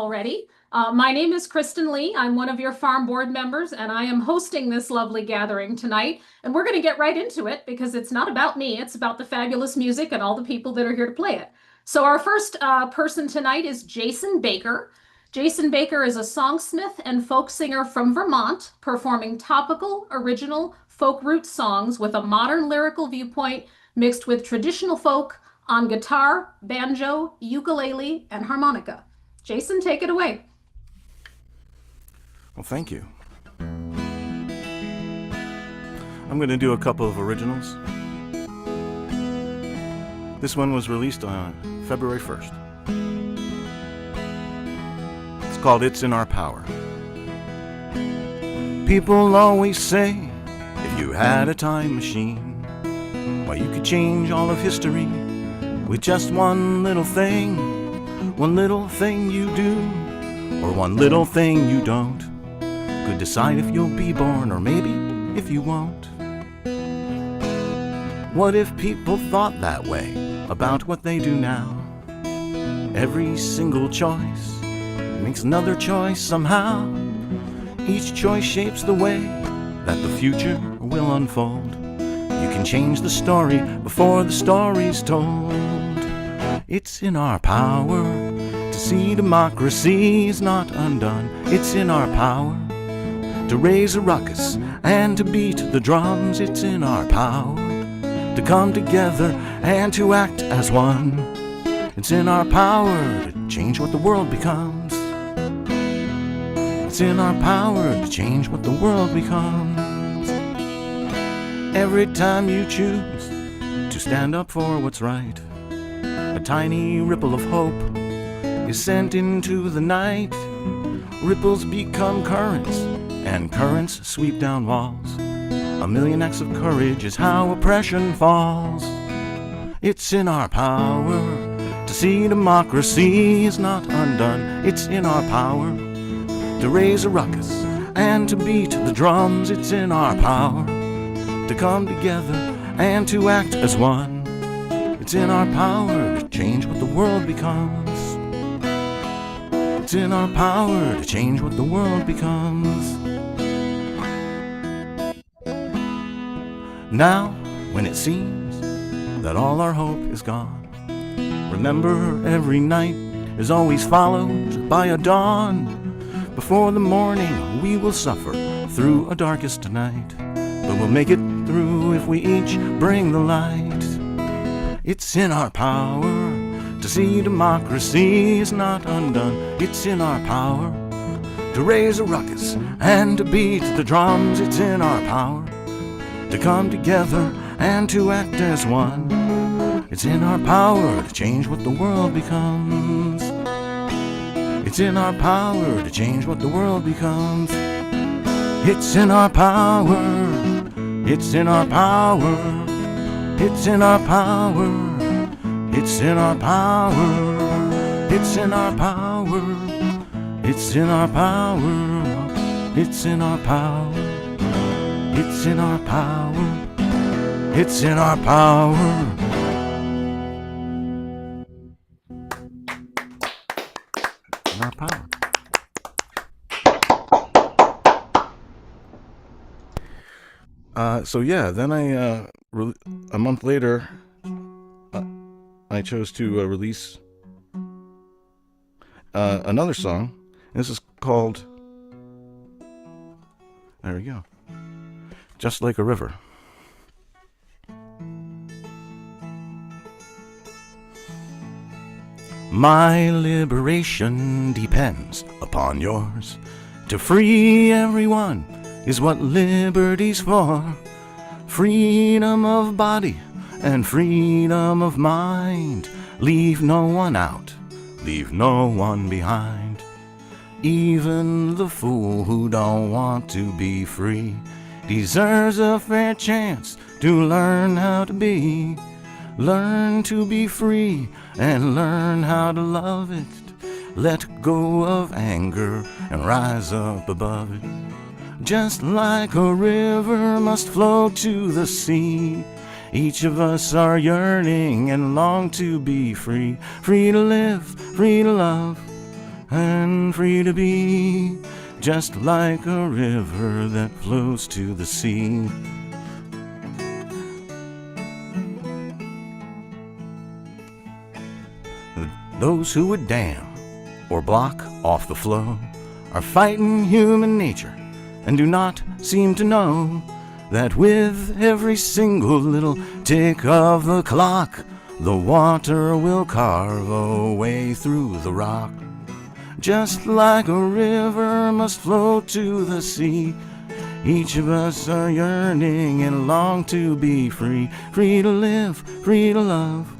already. My name is Kristen Lee. I'm one of your farm board members, and I am hosting this lovely gathering tonight. And we're going to get right into it because it's not about me. It's about the fabulous music and all the people that are here to play it. So our first person tonight is Jason Baker. Jason Baker is a songsmith and folk singer from Vermont, performing topical, original folk root songs with a modern lyrical viewpoint mixed with traditional folk on guitar, banjo, ukulele, and harmonica. Jason, take it away. Well, thank you. I'm going to do a couple of originals. This one was released on February 1st. It's called It's in Our Power. People always say, if you had a time machine, why you could change all of history with just one little thing you do, or one little thing you don't. Could decide if you'll be born, or maybe if you won't. What if people thought that way about what they do now? Every single choice makes another choice somehow. Each choice shapes the way that the future will unfold. You can change the story before the story's told. It's in our power to see democracy's not undone. It's in our power to raise a ruckus and to beat the drums. It's in our power to come together and to act as one. It's in our power to change what the world becomes. It's in our power to change what the world becomes. Every time you choose to stand up for what's right, a tiny ripple of hope is sent into the night. Ripples become currents, and currents sweep down walls. A million acts of courage is how oppression falls. It's in our power to see democracy is not undone. It's in our power to raise a ruckus and to beat the drums. It's in our power to come together and to act as one. It's in our power to change what the world becomes. It's in our power to change what the world becomes. Now, when it seems that all our hope is gone, remember every night is always followed by a dawn. Before the morning we will suffer through a darkest night, but we'll make it through if we each bring the light. It's in our power to see democracy is not undone. It's in our power to raise a ruckus and to beat the drums. It's in our power to come together and to act as one. It's in our power to change what the world becomes. It's in our power to change what the world becomes. It's in our power. It's in our power. It's in our power. It's in our power. It's in our power. It's in our power. It's in our power. It's in our power. It's in our power. In our power. So yeah, then a month later, I chose to release another song. This is called, there we go, Just Like a River. My liberation depends upon yours. To free everyone is what liberty's for. Freedom of body and freedom of mind. Leave no one out, leave no one behind. Even the fool who don't want to be free deserves a fair chance to learn how to be. Learn to be free and learn how to love it. Let go of anger and rise up above it. Just like a river must flow to the sea, each of us are yearning and long to be free. Free to live, free to love, and free to be, just like a river that flows to the sea. Those who would dam or block off the flow are fighting human nature and do not seem to know that with every single little tick of the clock, the water will carve a way through the rock. Just like a river must flow to the sea, each of us are yearning and long to be free, free to live, free to love,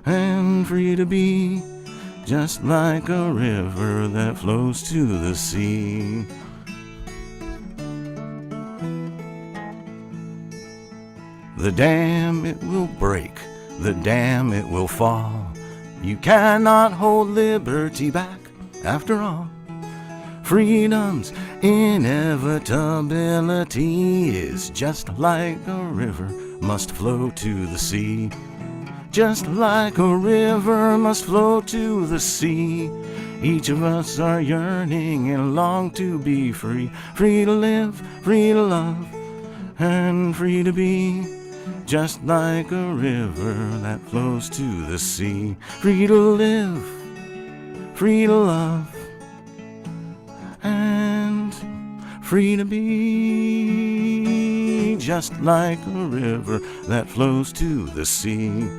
and free to be, just like a river that flows to the sea. The dam it will break, the dam it will fall. You cannot hold liberty back, after all. Freedom's inevitability is just like a river must flow to the sea. Just like a river must flow to the sea. Each of us are yearning and long to be free, free to live, free to love, and free to be, just like a river that flows to the sea. Free to live, free to love, and free to be, just like a river that flows to the sea.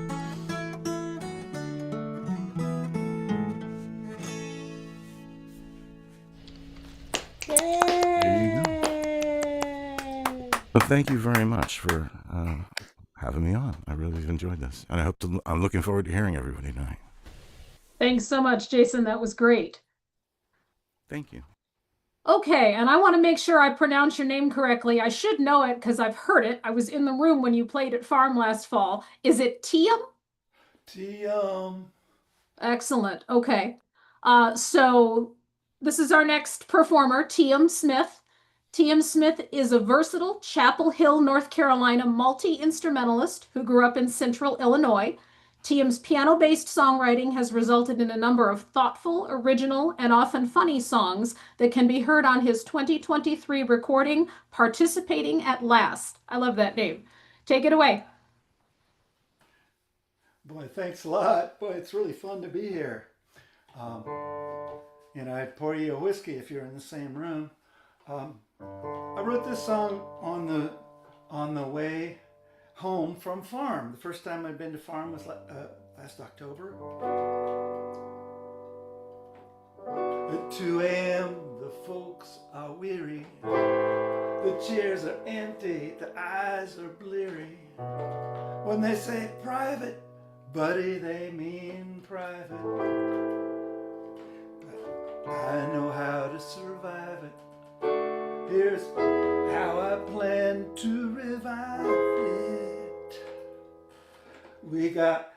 Well, thank you very much for having me on. I really enjoyed this, and I'm looking forward to hearing everybody tonight. Thanks so much, Jason. That was great. Thank you. Okay, and I want to make sure I pronounce your name correctly. I should know it because I've heard it. I was in the room when you played at Farm last fall. Is it Teeym? Teeym. Excellent. Okay. So this is our next performer, Teeym Smith. Teeym Smith is a versatile Chapel Hill, North Carolina multi-instrumentalist who grew up in central Illinois. Teeym's piano-based songwriting has resulted in a number of thoughtful, original, and often funny songs that can be heard on his 2023 recording, Participating at Last. I love that name. Take it away. Boy, thanks a lot. Boy, it's really fun to be here. And I'd pour you a whiskey if you're in the same room. I wrote this song on the way home from farm. The first time I'd been to farm was last October. At 2 a.m. the folks are weary. The chairs are empty, the eyes are bleary. When they say private, buddy, they mean private. But I know how to survive it. Here's how I plan to revive it. We got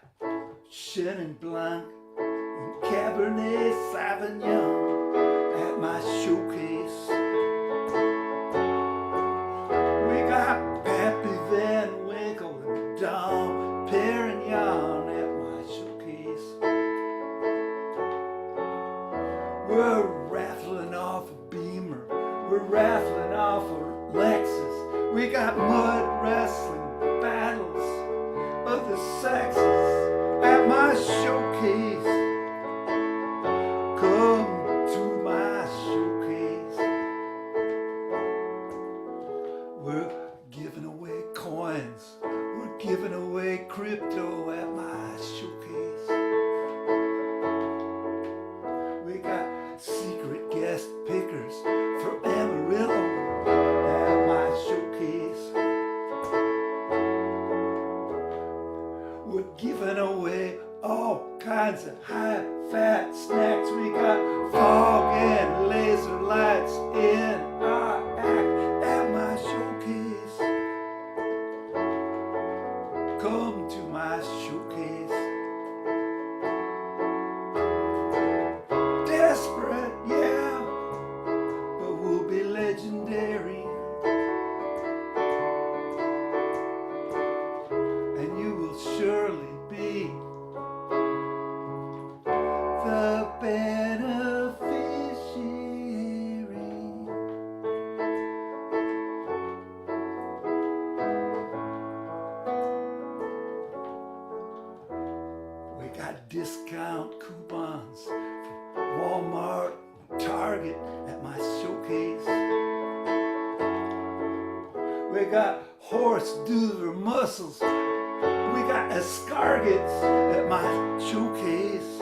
Chenin Blanc and Cabernet Sauvignon at my showcase. We got Pappy Van Winkle and Dom Perignon at my showcase. We're raffling off a Beamer. We're raffling off a Lexus. We got mud wrestling battles of the sexes at my showcase. Come to my showcase. We're giving away coins. We're giving away crypto at my showcase. We got secret guest pickers for Amarillo at my showcase. We're giving away all kinds of high Walmart, Target at my showcase. We got horse Dover mussels. We got escargots at my showcase.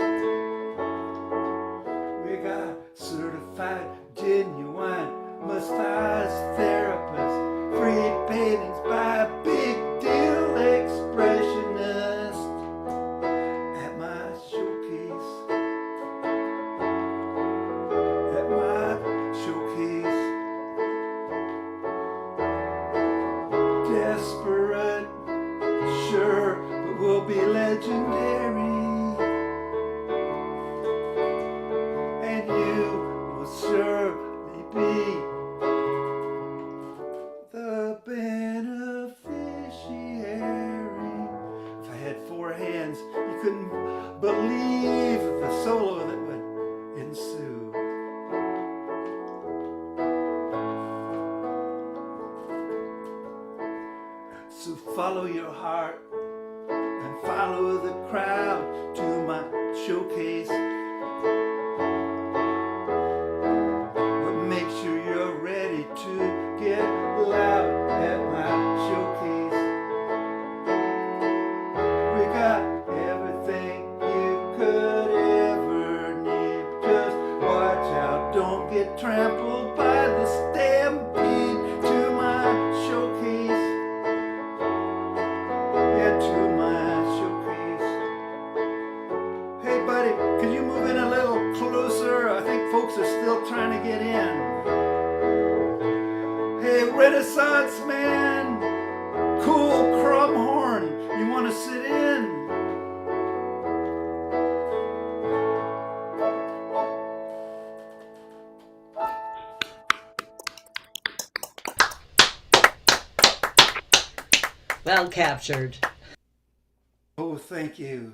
We got certified genuine massage therapists, free paintings by a big deal expressionist at my showcase. At my showcase. Desperate, sure, but we'll be legendary. And you will surely be the beneficiary. If I had 4 hands, you couldn't believe the solo that would ensue. So follow your heart and follow the crowd to my showcase. But make sure you're ready to get loud at my showcase. We got everything you could ever need. Just watch out, don't get trampled by the stampede to my showcase. Yeah, to my showcase. Hey buddy, could you move in a little closer? I think folks are still trying to get in. Hey, Renaissance man, cool crumhorn, you want to sit in? Well captured. Oh, thank you.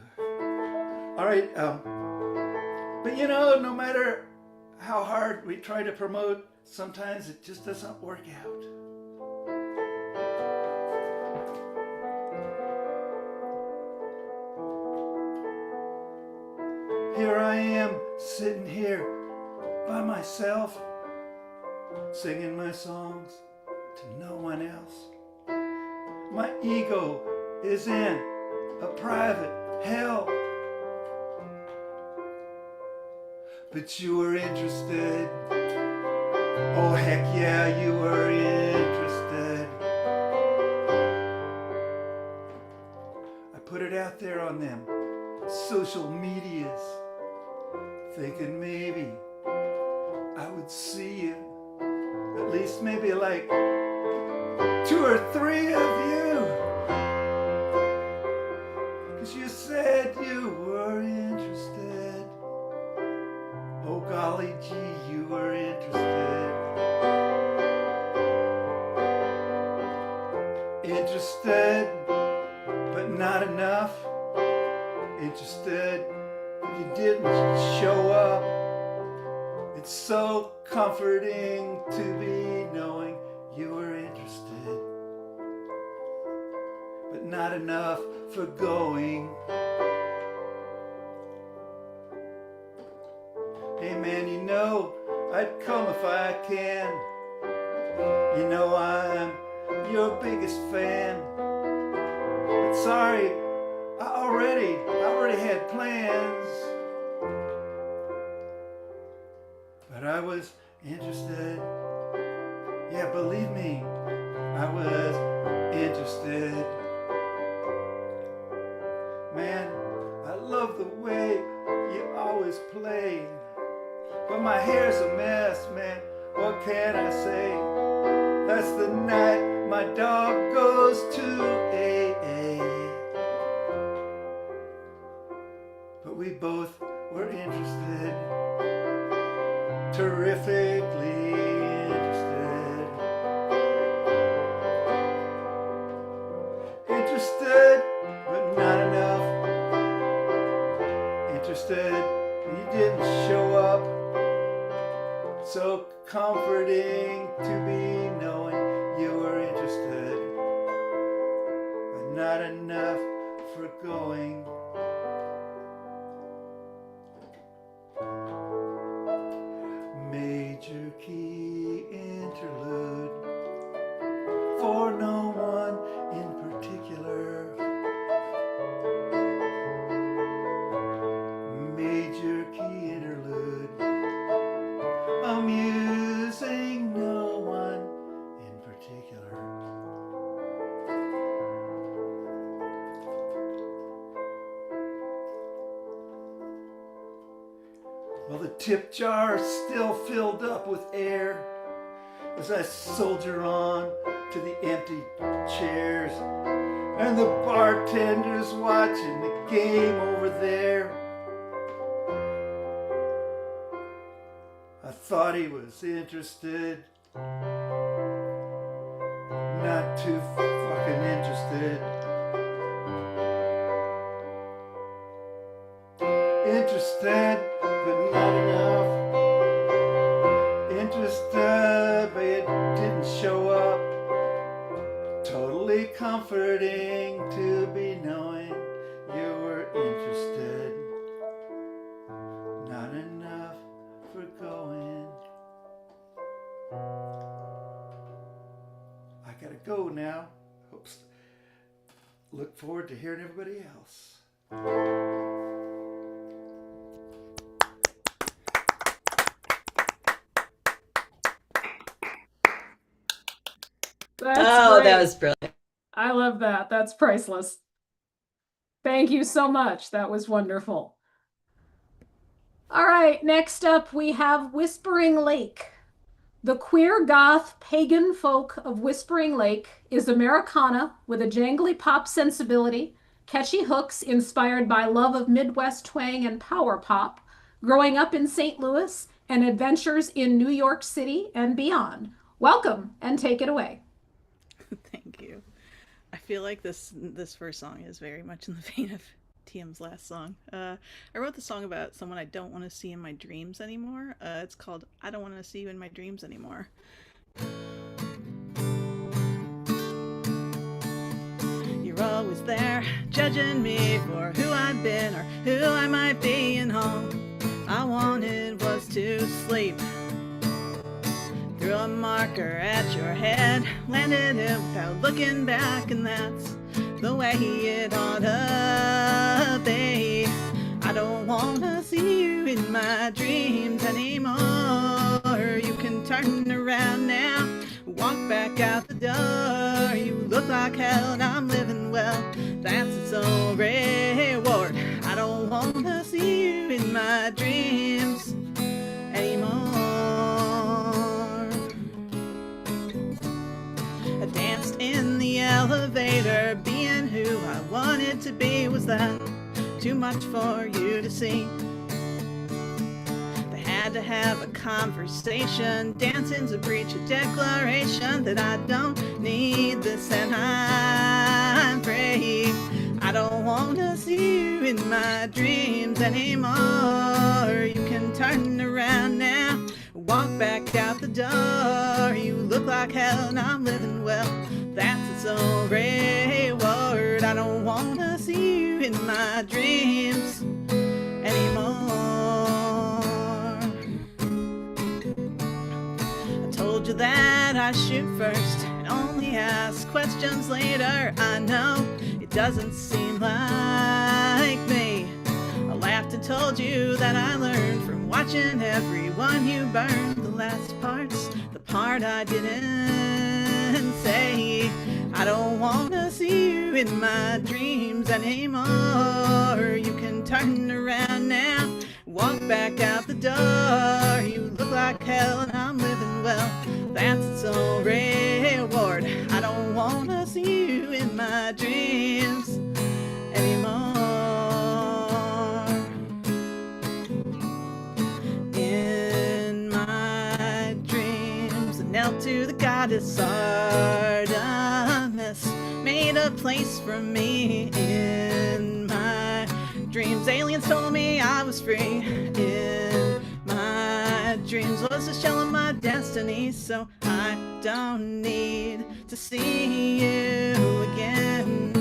All right, but you know, no matter how hard we try to promote, sometimes it just doesn't work out. Here I am, sitting here by myself, singing my songs to no one else. My ego is in a private hell. But you were interested. Oh, heck yeah, you were interested. I put it out there on them social medias, thinking maybe I would see you. At least maybe like 2 or 3 of you. 'Cause you said you were interested. Oh golly gee, you were interested. Interested, but not enough. Interested, but you didn't show up. It's so comforting to be knowing you were interested, but not enough for going. Hey man, you know I'd come if I can. You know I'm your biggest fan. But sorry, I already had plans. But I was interested. Yeah, believe me, I was interested. Man, I love the way you always play. But my hair's a mess, man, what can I say? That's the night my dog goes to AA. But we both were interested, terrifically interested. Interested, but not enough. Interested, you didn't show up. So comforting to be knowing you were interested, but not enough for going. Major key interlude for no one in particular. Major key interlude, amusing no one in particular. Well, the tip jar is still filled up with air as I soldier on to the empty chairs, and the bartender's watching the game over there. I thought he was interested, not too fucking interested. Interested, but not enough. Interested, but it didn't show up. Totally comforting to be knowing you were interested. Not enough for going. I gotta go now. Look forward to hearing everybody else. That's Oh, great. that was brilliant. I love that. That's priceless. Thank you so much. That was wonderful. All right, next up we have Whispering Lake. The queer goth pagan folk of Whispering Lake is Americana with a jangly pop sensibility, catchy hooks inspired by love of Midwest twang and power pop, growing up in St. Louis, and adventures in New York City and beyond. Welcome and take it away. Thank you. I feel like this first song is very much in the vein of Teeym's last song. I wrote the song about someone I don't want to see in my dreams anymore. It's called I Don't Want to See You in My Dreams Anymore. You're always there, judging me for who I've been or who I might be, and all I wanted was to sleep. Threw a marker at your head, landed it without looking back, and that's the way it ought to be. I don't wanna see you in my dreams anymore. You can turn around now, walk back out the door. You look like hell and I'm living well, that's its own reward. I don't wanna see you in my dreams anymore. I danced in the elevator, being who I wanted to be. Was that too much for you to see? They had to have a conversation. Dancing's a breach of declaration that I don't need this and I'm free. I don't want to see you in my dreams anymore. You can turn around now, walk back out the door. You look like hell and I'm living well, that's its own reward. I don't want to see you in my dreams anymore. I told you that I shoot first and only ask questions later. I know it doesn't seem like me. I laughed and told you that I learned from watching everyone you burned. The last part's the part I didn't say. I don't want to see you in my dreams anymore. You can turn around now, walk back out the door. You look like hell and I'm living well, that's its own reward. I don't want to see you in my dreams anymore. In my dreams, I knelt to the goddess Artemis, made a place for me in my dreams. Aliens told me I was free. In my dreams was a shell of my destiny, so I don't need to see you again.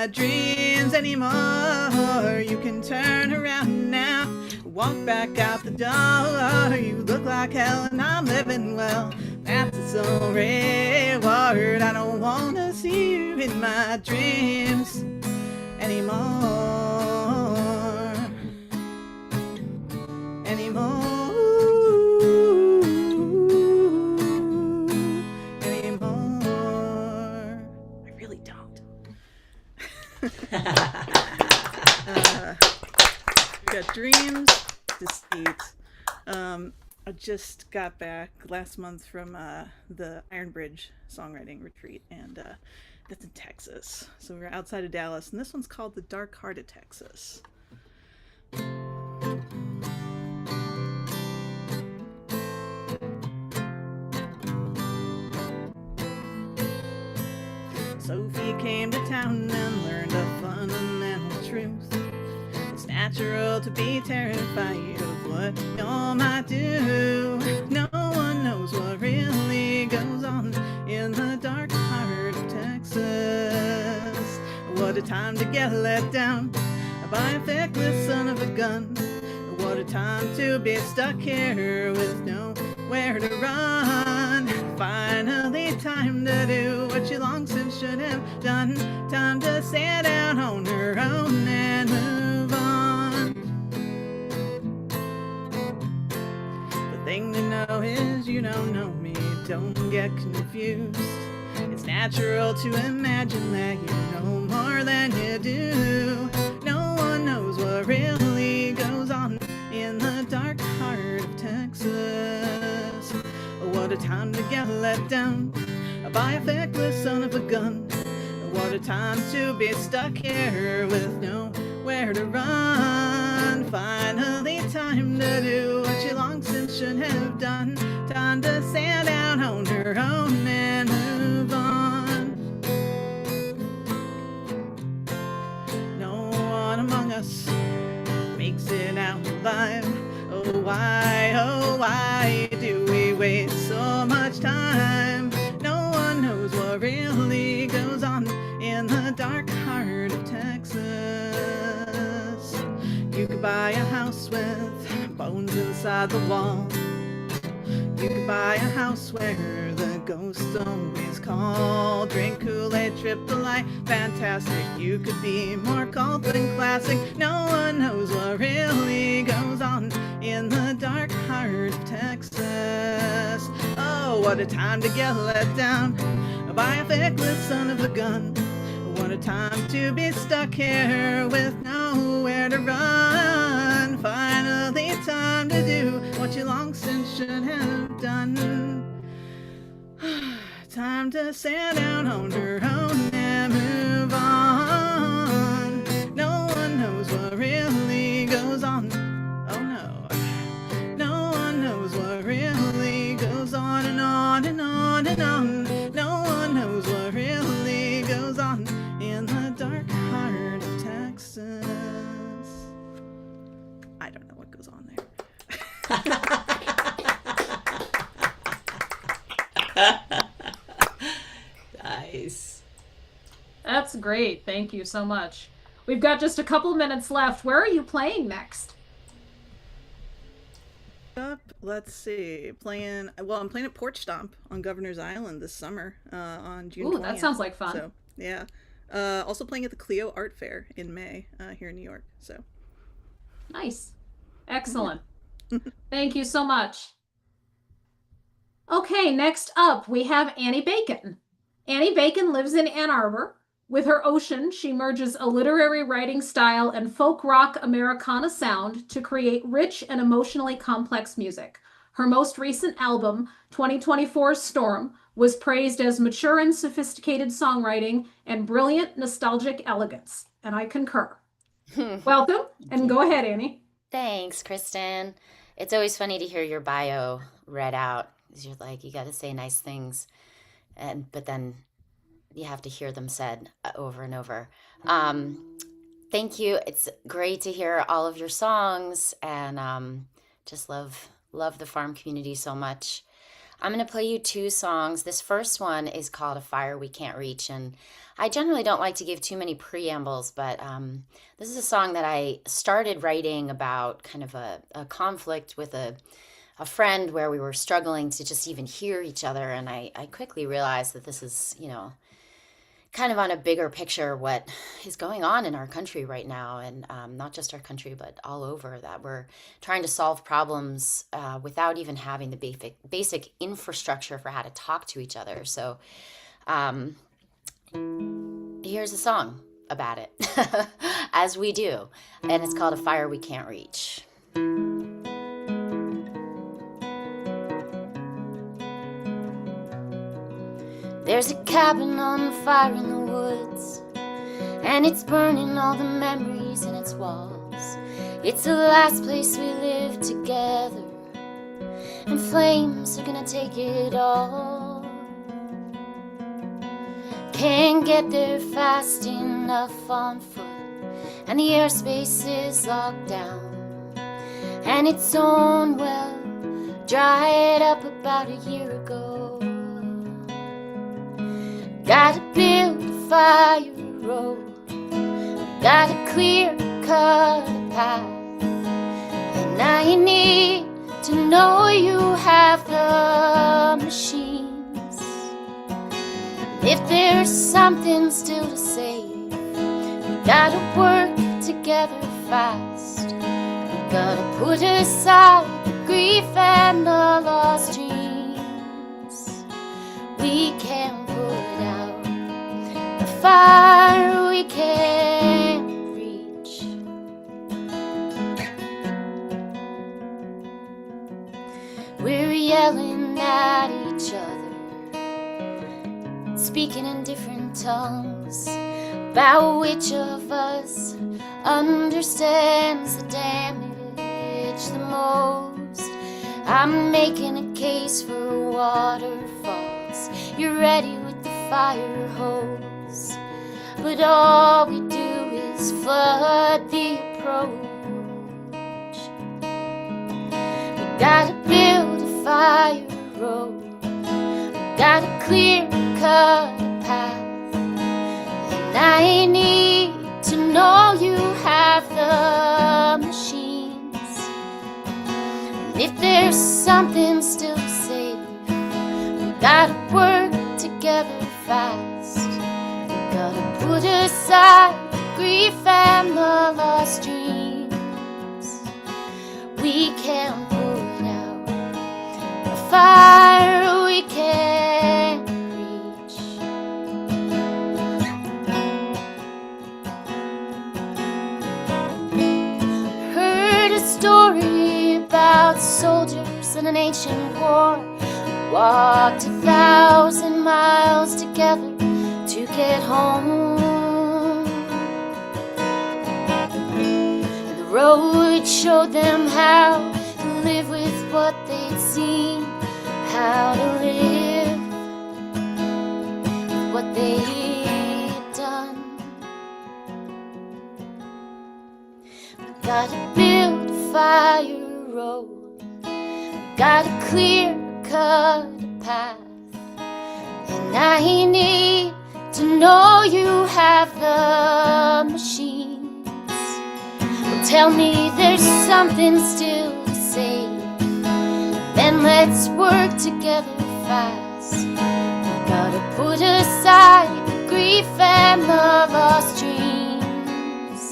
my dreams anymore. You can turn around now, walk back out the door. You look like hell and I'm living well. That's a soul reward. I don't wanna see you in my dreams anymore. Anymore. I really don't. Got dreams, deceit. I just got back last month from the Iron Bridge songwriting retreat, and that's in Texas. So we're outside of Dallas, and this one's called The Dark Heart of Texas. Sophie came to town and learned a fundamental truth. It's natural to be terrified of what you might do. No one knows what really goes on in the dark heart of Texas. What a time to get let down by a feckless son of a gun. What a time to be stuck here with nowhere to run. Finally time to do what you long since should have done. Time to sit down on her own and move on. The thing to know is you don't know me, don't get confused. It's natural to imagine that you know more than you do. No one knows what really goes on in the dark heart of Texas. What a time to get let down by a feckless son of a gun. What a time to be stuck here with nowhere to run. Finally time to do what you long since should have done. Time to stand out on her own and move on. No one among us makes it out alive. Oh why do we waste so much time? No one knows what really goes on in the dark heart of Texas. You could buy a house with bones inside the wall. You could buy a house where the ghosts always call. Drink Kool-Aid, trip the light, fantastic. You could be more cult than classic. No one knows what really goes on in the dark heart of Texas. Oh, what a time to get let down by a feckless son of a gun. What a time to be stuck here with nowhere to run. Finally time to do what you long since should have done. Time to sit down on her own and move on. No one knows what really goes on. Oh no. No one knows what really goes on and on and on and on. No one knows what really goes on in the dark heart of Texas. I don't know what goes on there. Nice. That's great. Thank you so much. We've got just a couple minutes left. Where are you playing next? Let's see. I'm playing at Porch Stomp on Governor's Island this summer on June 20th. Ooh, that sounds like fun. So, yeah. Also playing at the Clio Art Fair in May here in New York. So Nice. Excellent. Thank you so much. Okay, next up we have Annie Bacon. Annie Bacon lives in Ann Arbor. With her Ocean, she merges a literary writing style and folk rock Americana sound to create rich and emotionally complex music. Her most recent album, 2024's Storm, was praised as mature and sophisticated songwriting and brilliant nostalgic elegance, and I concur. Welcome, and go ahead, Annie. Thanks, Kristen. It's always funny to hear your bio read out because you're like, you got to say nice things, but then you have to hear them said over and over. Thank you. It's great to hear all of your songs, and just love the farm community so much. I'm going to play you two songs. This first one is called A Fire We Can't Reach, and I generally don't like to give too many preambles, but this is a song that I started writing about kind of a conflict with a friend where we were struggling to just even hear each other, and I quickly realized that this is, kind of on a bigger picture what is going on in our country right now, and not just our country but all over, that we're trying to solve problems without even having the basic infrastructure for how to talk to each other. So here's a song about it, as we do, and it's called A Fire We Can't Reach. There's a cabin on fire in the woods, and it's burning all the memories in its walls. It's the last place we lived together, and flames are gonna take it all. Can't get there fast enough on foot, and the airspace is locked down, and its own well dried up about a year ago. Gotta build a fire road, gotta clear cut a path, and I need to know you have the machines. And if there's something still to save, we gotta work together fast. We gotta put aside the grief and the lost dreams. We can't put out the fire we can't reach. We're yelling at each other, speaking in different tongues, about which of us understands the damage the most. I'm making a case for waterfalls, you're ready with the fire hose, but all we do is flood the approach. We gotta build a fire road, we gotta clear cut a path, and I need to know you have the machines. And if there's something still to save, we gotta work together fast. We gotta put aside the grief and the lost dreams. We can't put out the fire we can't reach. Heard a story about soldiers in an ancient war, walked 1,000 miles together to get home. And the road showed them how to live with what they'd seen, how to live with what they'd done. We gotta build a fire road, we gotta clear cut a path, and I need to know you have the machines. Well, tell me there's something still to say, then let's work together fast. We gotta put aside the grief and the lost dreams.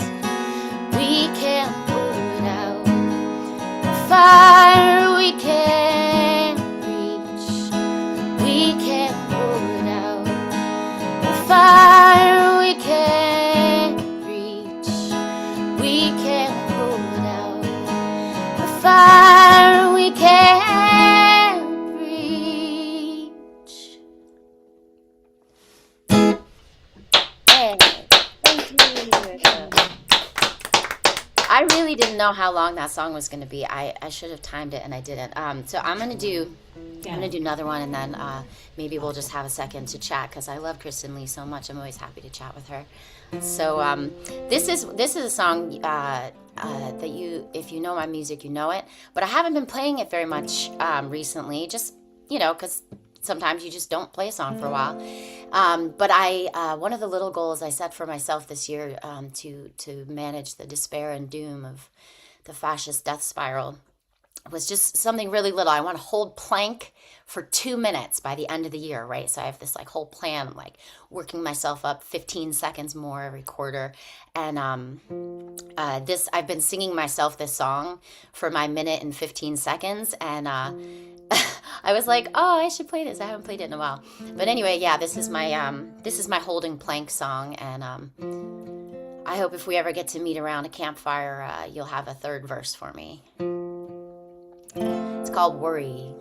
We can't put out the fire we can't reach. We can't put out the fire we can't reach. We can't put out the fire we can't reach. Hey, thank you. I really didn't know how long that song was going to be. I should have timed it and I didn't. So I'm going to do another one, and then maybe we'll just have a second to chat, because I love Kristen Lee so much. I'm always happy to chat with her. So this is a song that if you know my music, you know it. But I haven't been playing it very much recently, just because sometimes you just don't play a song for a while. But one of the little goals I set for myself this year, to manage the despair and doom of the fascist death spiral, was just something really little. I want to hold plank for 2 minutes by the end of the year, right? So I have this like whole plan. I'm like working myself up 15 seconds more every quarter. And I've been singing myself this song for my minute and 15 seconds. And I was like, oh, I should play this. I haven't played it in a while. But anyway, yeah, this is my holding plank song. And I hope if we ever get to meet around a campfire, you'll have a third verse for me. It's called Worry.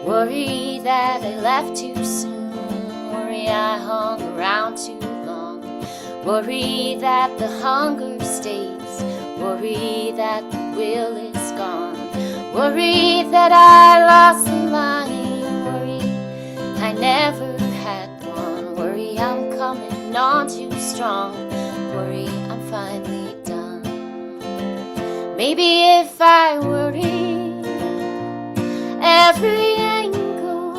Worry that I left too soon. Worry I hung around too long. Worry that the hunger stays. Worry that the will is gone. Worry that I lost the line. Worry I never had one. Worry I'm coming on too strong. Worry I'm finally done. Maybe if I worry every angle,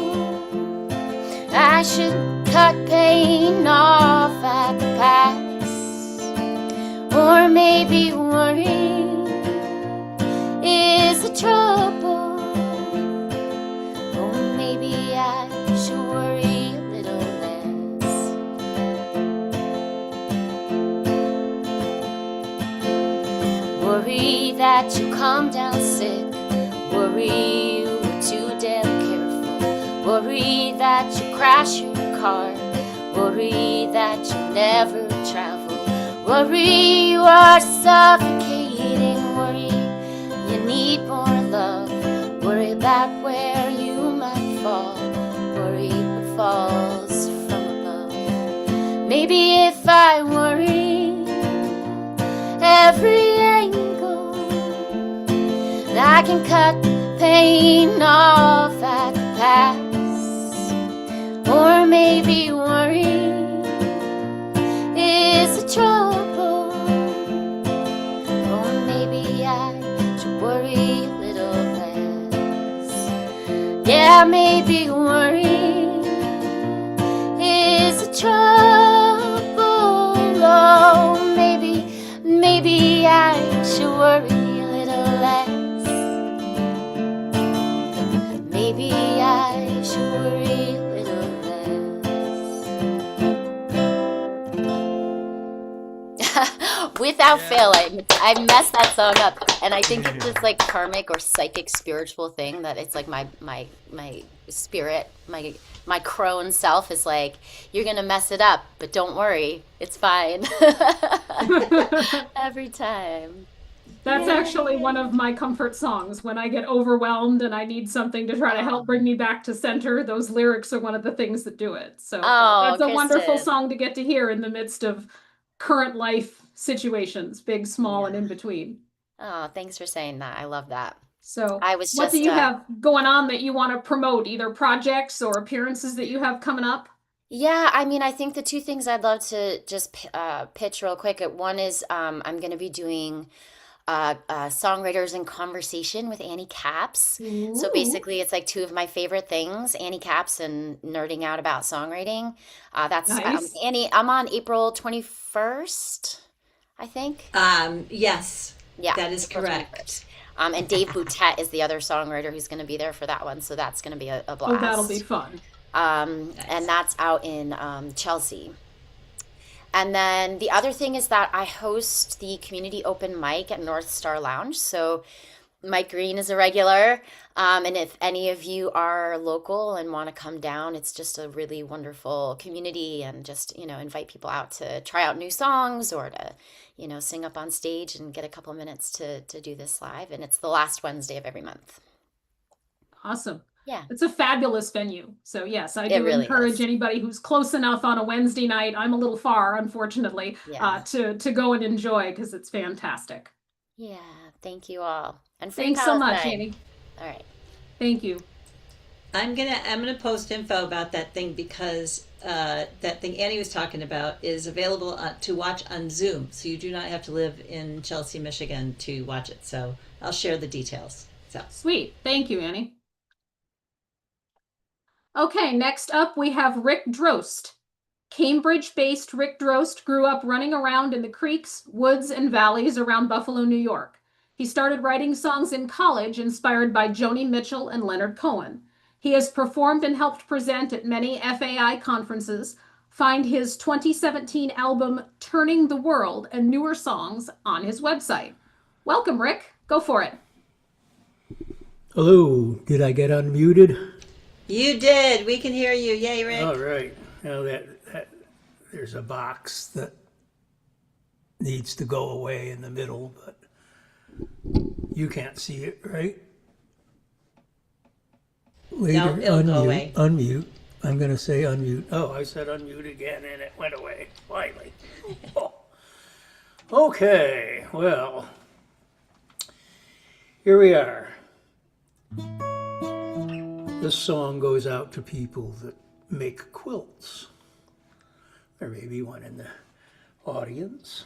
I should cut pain off at the pass. Or maybe worry is the trouble. Or maybe I should worry a little less. Worry that you come down sick. Worry you were too damn careful. Worry that you crash your car. Worry that you never travel. Worry you are suffocating. Worry you need more love. Worry about where you might fall. Worry what falls from above. Maybe if I worry every angle, I can cut pain off at the pass. Or maybe worry is the trouble. Or maybe I should worry a little less. Yeah, maybe worry is the trouble. Oh, maybe I should worry a little less. Maybe I should worry a little less. Without fail, I messed that song up, and I think it's this like karmic or psychic spiritual thing that it's like my spirit, my crone self is like, you're gonna mess it up, but don't worry, it's fine. Every time. That's actually one of my comfort songs. When I get overwhelmed and I need something to try to help bring me back to center, those lyrics are one of the things that do it. So that's a wonderful Kristen. song to get to hear in the midst of current life situations, big, small, and in between. Oh, thanks for saying that. I love that. So I was what just do you have going on that you want to promote, either projects or appearances that you have coming up? Yeah, I mean, I think the two things I'd love to just pitch real quick. One is I'm going to be doing Songwriters in Conversation with Annie Caps. So Ooh. basically, it's like two of my favorite things, Annie Caps and nerding out about songwriting. That's Nice. Annie. I'm on April 21st, I think. Yes, Yeah, that is April 21st. correct. And Dave Boutet is the other songwriter who's going to be there for that one. So that's going to be a Oh, blast. that'll be fun. And Nice. that's out in Chelsea. And then the other thing is that I host the community open mic at North Star Lounge. So Mike Green is a regular. And if any of you are local and want to come down, it's just a really wonderful community, and just, invite people out to try out new songs or to, sing up on stage and get a couple minutes to do this live. And it's the last Wednesday of every month. Awesome. Yeah. It's a fabulous venue. So yes, I It do really encourage is. anybody who's close enough on a Wednesday night. I'm a little far, unfortunately, Yeah. to go and enjoy, because it's fantastic. Yeah. Thank you all. And free Thanks so much, Palestine. Annie. All right. Thank you. I'm gonna post info about that thing because that thing Annie was talking about is available to watch on Zoom. So you do not have to live in Chelsea, Michigan to watch it. So I'll share the details. So Sweet. Thank you, Annie. Okay, next up we have Rick Drost. Cambridge-based Rick Drost grew up running around in the creeks, woods, and valleys around Buffalo, New York. He started writing songs in college inspired by Joni Mitchell and Leonard Cohen. He has performed and helped present at many FAI conferences. Find his 2017 album Turning the World and newer songs on his website. Welcome, Rick. Go for it. Hello, did I get unmuted? you did. We can hear you. Yay, Rick. All right. Now that there's a box that needs to go away in the middle, but you can't see it, right? Later, it'll go away. Unmute. I'm going to say unmute. Oh, I said unmute again and it went away. Finally. Oh. Okay, well, here we are. This song goes out to people that make quilts. There may be one in the audience.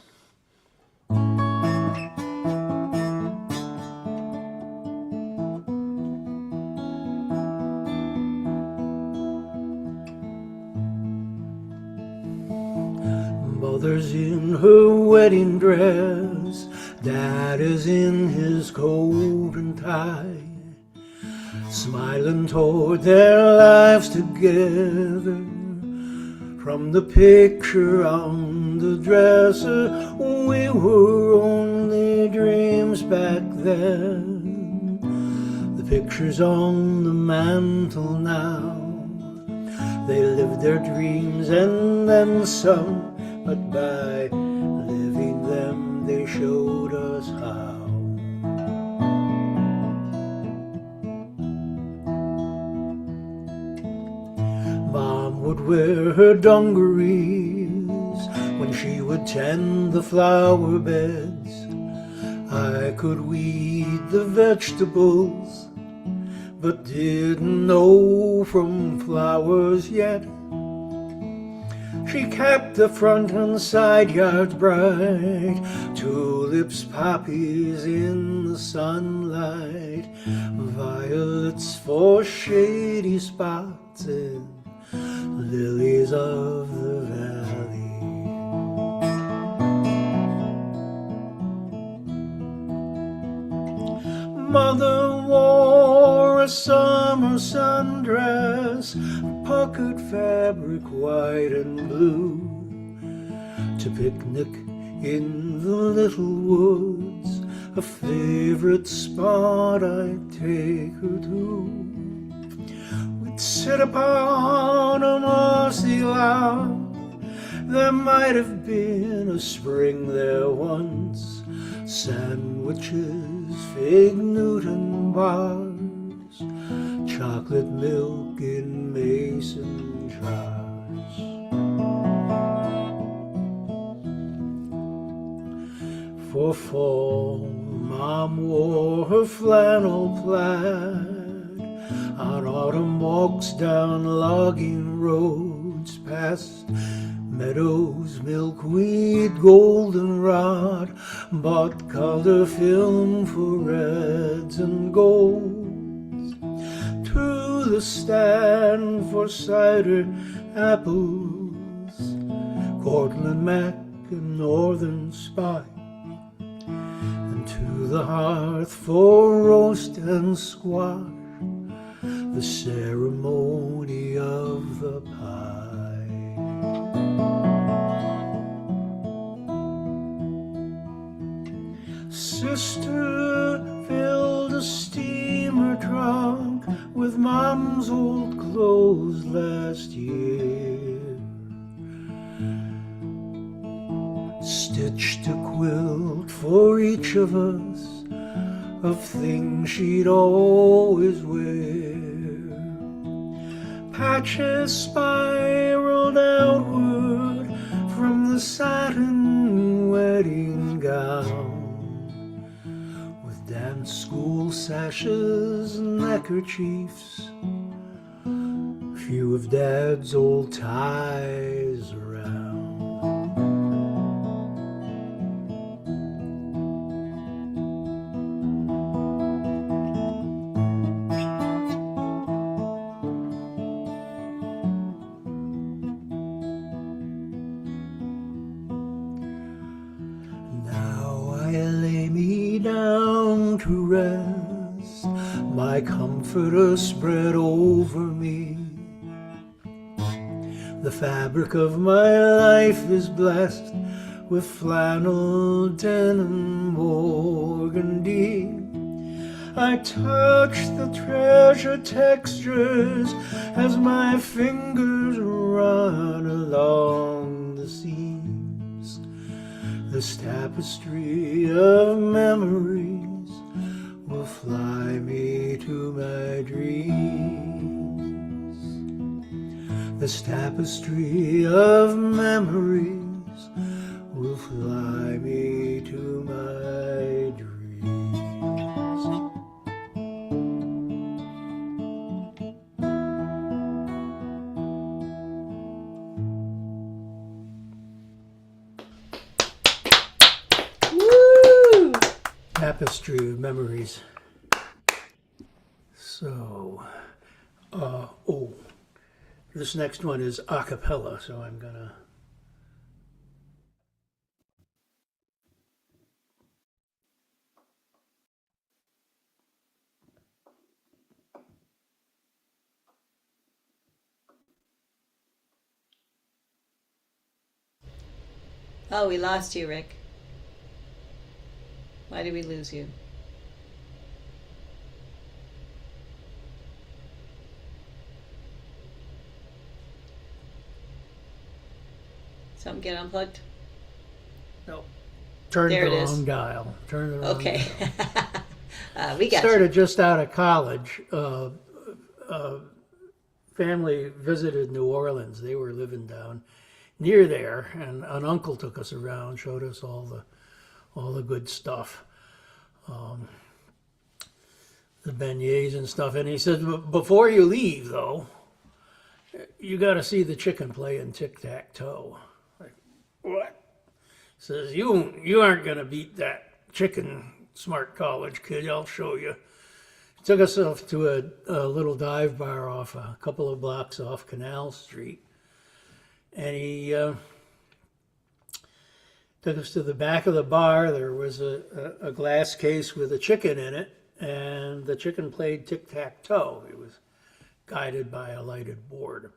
Mother's in her wedding dress, Dad is in his coat and tie, smiling toward their lives together. From the picture on the dresser, we were only dreams back then. The picture's on the mantle now. They lived their dreams and then some, but by living them they showed us how. Mom would wear her dungarees when she would tend the flower beds. I could weed the vegetables, but didn't know from flowers yet. She kept the front and side yards bright, tulips, poppies in the sunlight, violets for shady spots, and lilies of the valley. Mother wore a summer sundress, puckered fabric white and blue, to picnic in the little woods, a favorite spot I'd take her to. We'd sit upon a mossy log, there might have been a spring there once, sandwiches, fig Newton bars, chocolate milk in mason jars. For fall, Mom wore her flannel plaid, on autumn walks down logging roads, past meadows, milkweed, goldenrod, bought color film for reds and golds, to the stand for cider, apples, Cortland Mac and Northern Spike, and to the hearth for roast and squash, the ceremony of the pie. Sister filled a steamer trunk with Mom's old clothes last year, stitched a quilt for each of us of things she'd always wear. Patches spiraled outward from the satin wedding gown, with dance school sashes and neckerchiefs, a few of Dad's old ties around. Now I lay me down to rest, my comforter spread over me. The fabric of my life is blessed with flannel, denim, organdy. I touch the treasure textures as my fingers run along the seams. This tapestry of memories will fly me to my dreams. This tapestry of memories will fly me to my dreams. Woo! Tapestry of memories. So, this next one is a cappella, so I'm gonna. Oh, we lost you, Rick. Why did we lose you? Something get unplugged? No. Turn There the it is. wrong dial. Turn the wrong Okay. dial. We got Started just out of college. Family visited New Orleans. They were living down near there, and an uncle took us around, showed us all the good stuff, the beignets and stuff. And he said, before you leave, though, you got to see the chicken playing tic-tac-toe. Like, what? Says, you aren't going to beat that chicken, smart college kid. I'll show you. Took us off to a little dive bar off a couple of blocks off Canal Street. And he took us to the back of the bar. There was a glass case with a chicken in it, and the chicken played tic-tac-toe. It was guided by a lighted board.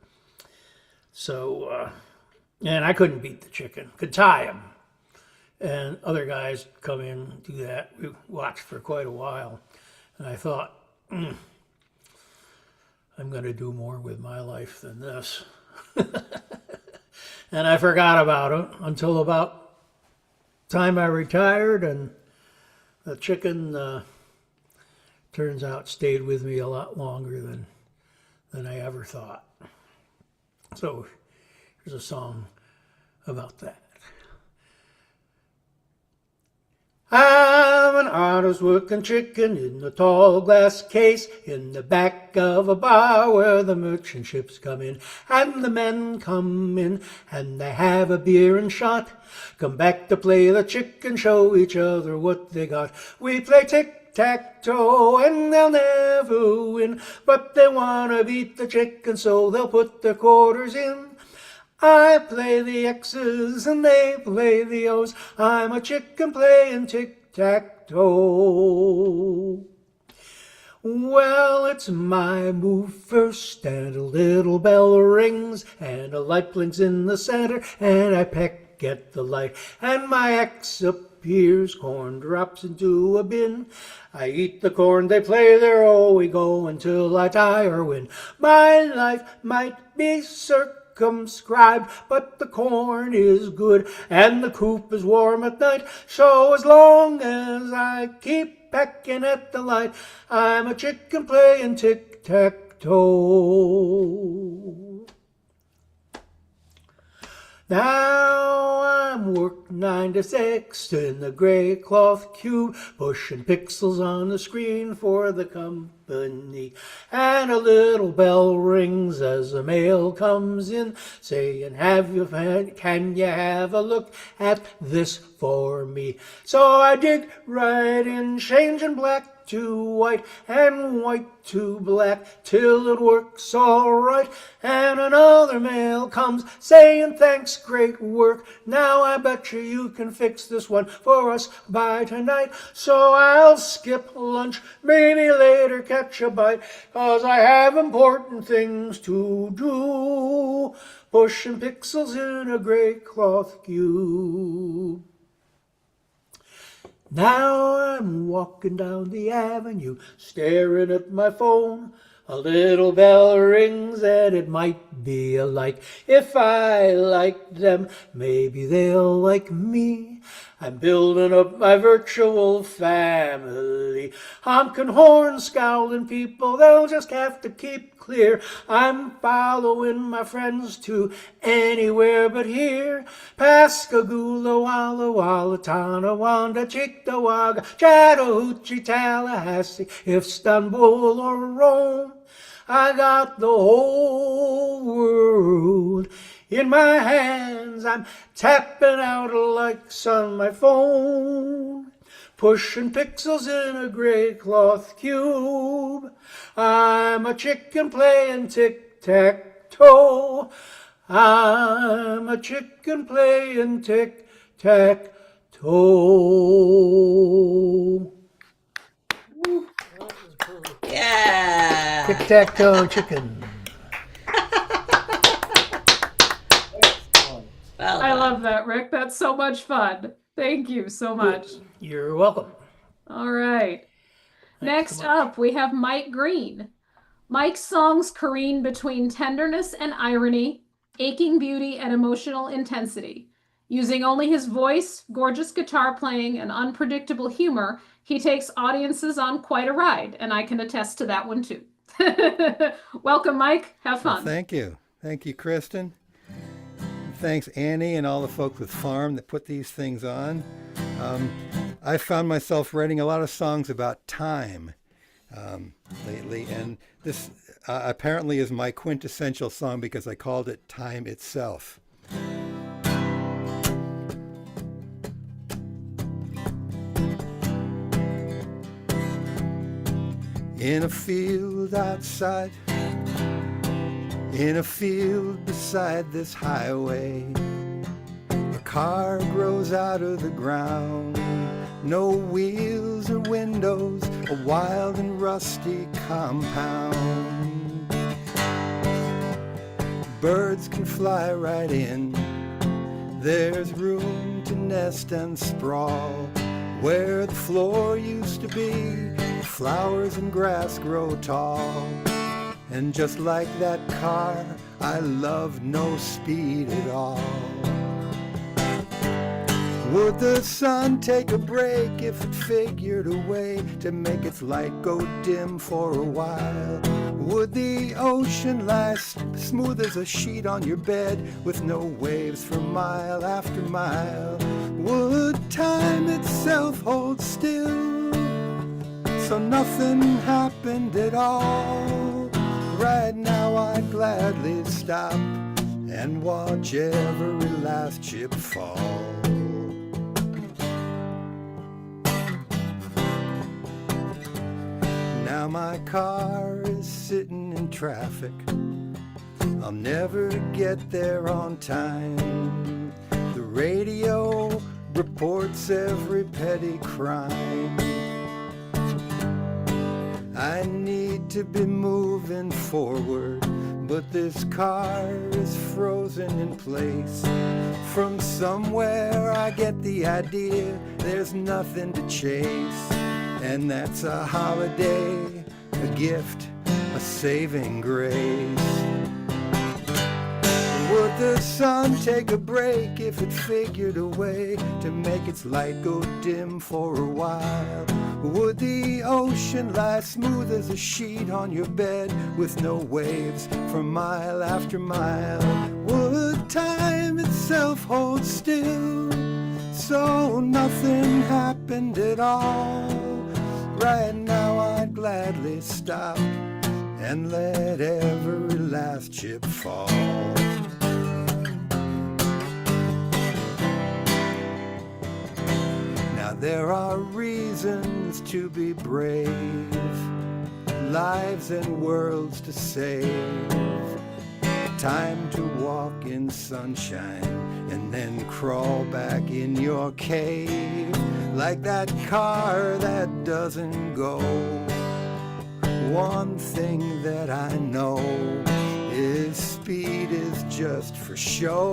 So, and I couldn't beat the chicken, could tie him. And other guys come in and do that. We watched for quite a while. And I thought, I'm going to do more with my life than this. And I forgot about it until about time I retired, and the chicken turns out stayed with me a lot longer than I ever thought. So here's a song about that. I'm an honest working chicken in a tall glass case in the back of a bar where the merchant ships come in, and the men come in and they have a beer and shot, come back to play the chicken, show each other what they got. We play tic-tac-toe and they'll never win, but they want to beat the chicken, so they'll put their quarters in. I play the X's and they play the O's. I'm a chicken playing tic-tac-toe. Well, it's my move first, and a little bell rings, and a light blinks in the center, and I peck at the light, and my X appears, corn drops into a bin. I eat the corn, they play their oh, we go until I die or win. My life might be circumscribed, but the corn is good, and the coop is warm at night. So as long as I keep pecking at the light, I'm a chicken playing tic-tac-toe. Now I'm worked 9 to 6 in the gray cloth cube, pushing pixels on the screen for the computer. company. And a little bell rings as the mail comes in, saying, can you have a look at this for me? So I dig right in, changing black to white and white to black till it works all right. And another mail comes saying, thanks, great work. Now I bet you can fix this one for us by tonight. So I'll skip lunch, maybe later catch a bite, 'cause I have important things to do, pushing pixels in a gray cloth cube. Now I'm walking down the avenue, staring at my phone. A little bell rings and it might be a like. If I like them, maybe they'll like me. I'm building up my virtual family. Honking horns, scowling people, they'll just have to keep clear. I'm following my friends to anywhere but here. Pascagoula, Walla Walla, Tonawanda, Cheektowaga, Chattahoochee, Tallahassee, Istanbul or Rome. I got the whole world in my hands. I'm tapping out likes on my phone, pushing pixels in a gray cloth cube. I'm a chicken playing tic-tac-toe. I'm a chicken playing tic-tac-toe. Yeah. Tic-tac-toe chicken. Well I done. love that, Rick. That's so much fun. Thank you so much. You're welcome. All right. Next up, we have Mike Green. Mike's songs careen between tenderness and irony, aching beauty and emotional intensity. Using only his voice, gorgeous guitar playing, and unpredictable humor, he takes audiences on quite a ride, and I can attest to that one too. Welcome, Mike. Have fun. Thank you. Thank you, Kristen. Thanks, Annie, and all the folks with Farm that put these things on. I found myself writing a lot of songs about time lately, and this apparently is my quintessential song because I called it Time Itself. In a field outside, in a field beside this highway, a car grows out of the ground. No wheels or windows, a wild and rusty compound. Birds can fly right in. There's room to nest and sprawl. Where the floor used to be, flowers and grass grow tall. And just like that car, I love no speed at all. Would the sun take a break if it figured a way to make its light go dim for a while? Would the ocean lie smooth as a sheet on your bed with no waves for mile after mile? Would time itself hold still so nothing happened at all? Right now I'd gladly stop and watch every last chip fall. Now my car is sitting in traffic. I'll never get there on time. The radio reports every petty crime. I need to be moving forward, but this car is frozen in place. From somewhere I get the idea there's nothing to chase. And that's a holiday, a gift, a saving grace. Would the sun take a break if it figured a way to make its light go dim for a while? Would the ocean lie smooth as a sheet on your bed with no waves for mile after mile? Would time itself hold still so nothing happened at all? Right now I'd gladly gladly stop and let every last chip fall. Now there are reasons to be brave, lives and worlds to save, time to walk in sunshine and then crawl back in your cave, like that car that doesn't go. One thing that I know is speed is just for show.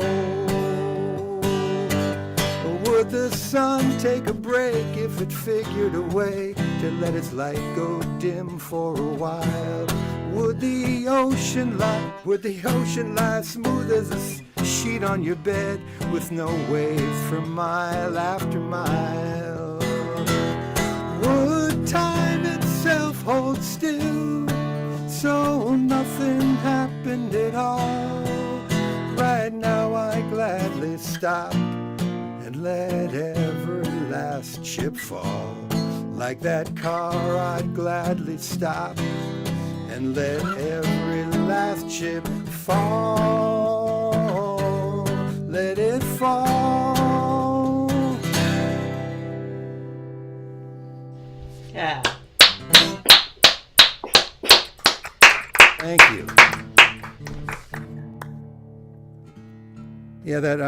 Would the sun take a break if it figured a way to let its light go dim for a while? Would the ocean lie smooth as a sheet on your bed with no waves for mile after mile? Would time itself hold still so nothing happened at all? Right now I gladly stop and let every last chip fall. Like that car, I'd gladly stop and let every last chip fall. Let it fall. Yeah. Thank you. Yeah, that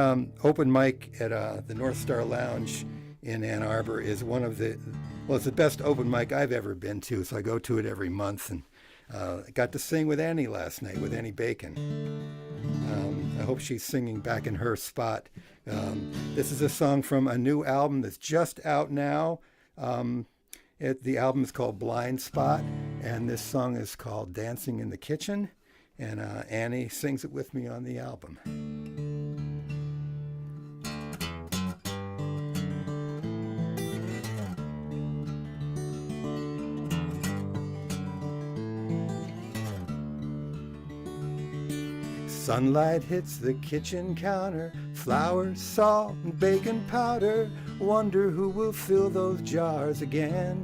open mic at the North Star Lounge in Ann Arbor is one of the, well, it's the best open mic I've ever been to, so I go to it every month. And I got to sing with Annie last night, with Annie Bacon. I hope she's singing back in her spot. This is a song from a new album that's just out now. The album is called Blind Spot, and this song is called Dancing in the Kitchen, and Annie sings it with me on the album. Sunlight hits the kitchen counter, flour, salt, and baking powder. Wonder who will fill those jars again.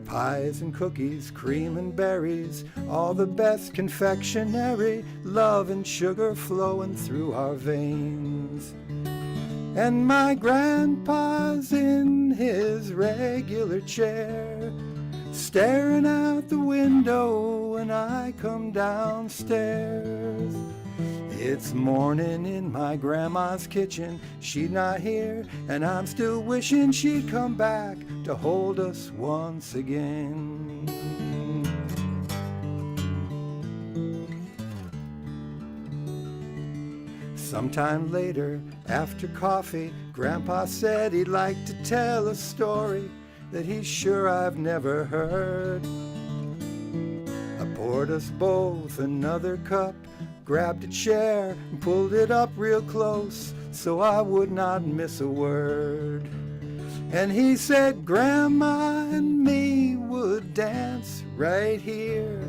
Pies and cookies, cream and berries, all the best confectionery, love and sugar flowing through our veins. And my grandpa's in his regular chair, staring out the window when I come downstairs. It's morning in my grandma's kitchen, she's not here, and I'm still wishing she'd come back to hold us once again. Sometime later, after coffee, Grandpa said he'd like to tell a story that he's sure I've never heard. I poured us both another cup, grabbed a chair and pulled it up real close so I would not miss a word. And he said Grandma and me would dance right here,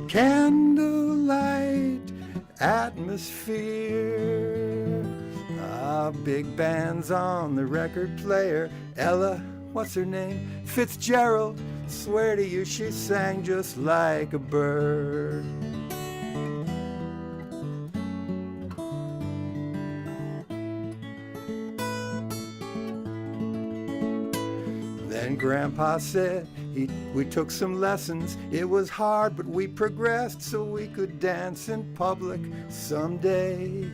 candlelight atmosphere. Big band's on the record player, Ella, what's her name? Fitzgerald, swear to you she sang just like a bird. Then Grandpa said we took some lessons. It was hard, but we progressed so we could dance in public someday.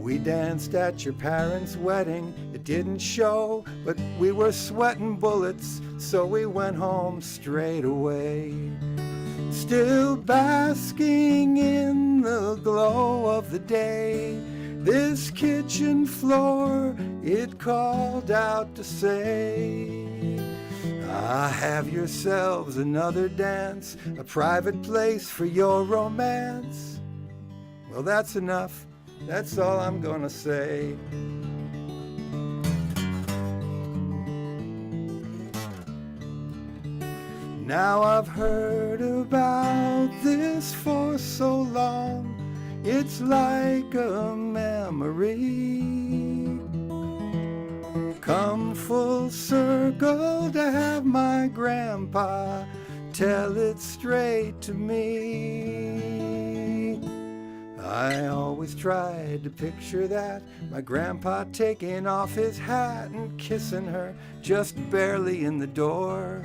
We danced at your parents' wedding. It didn't show, but we were sweating bullets, so we went home straight away. Still basking in the glow of the day, this kitchen floor, it called out to say, have yourselves another dance, a private place for your romance. Well, that's enough. That's all I'm gonna say. Now I've heard about this for so long, it's like a memory. come full circle to have my grandpa tell it straight to me. I always tried to picture that, my grandpa taking off his hat and kissing her just barely in the door.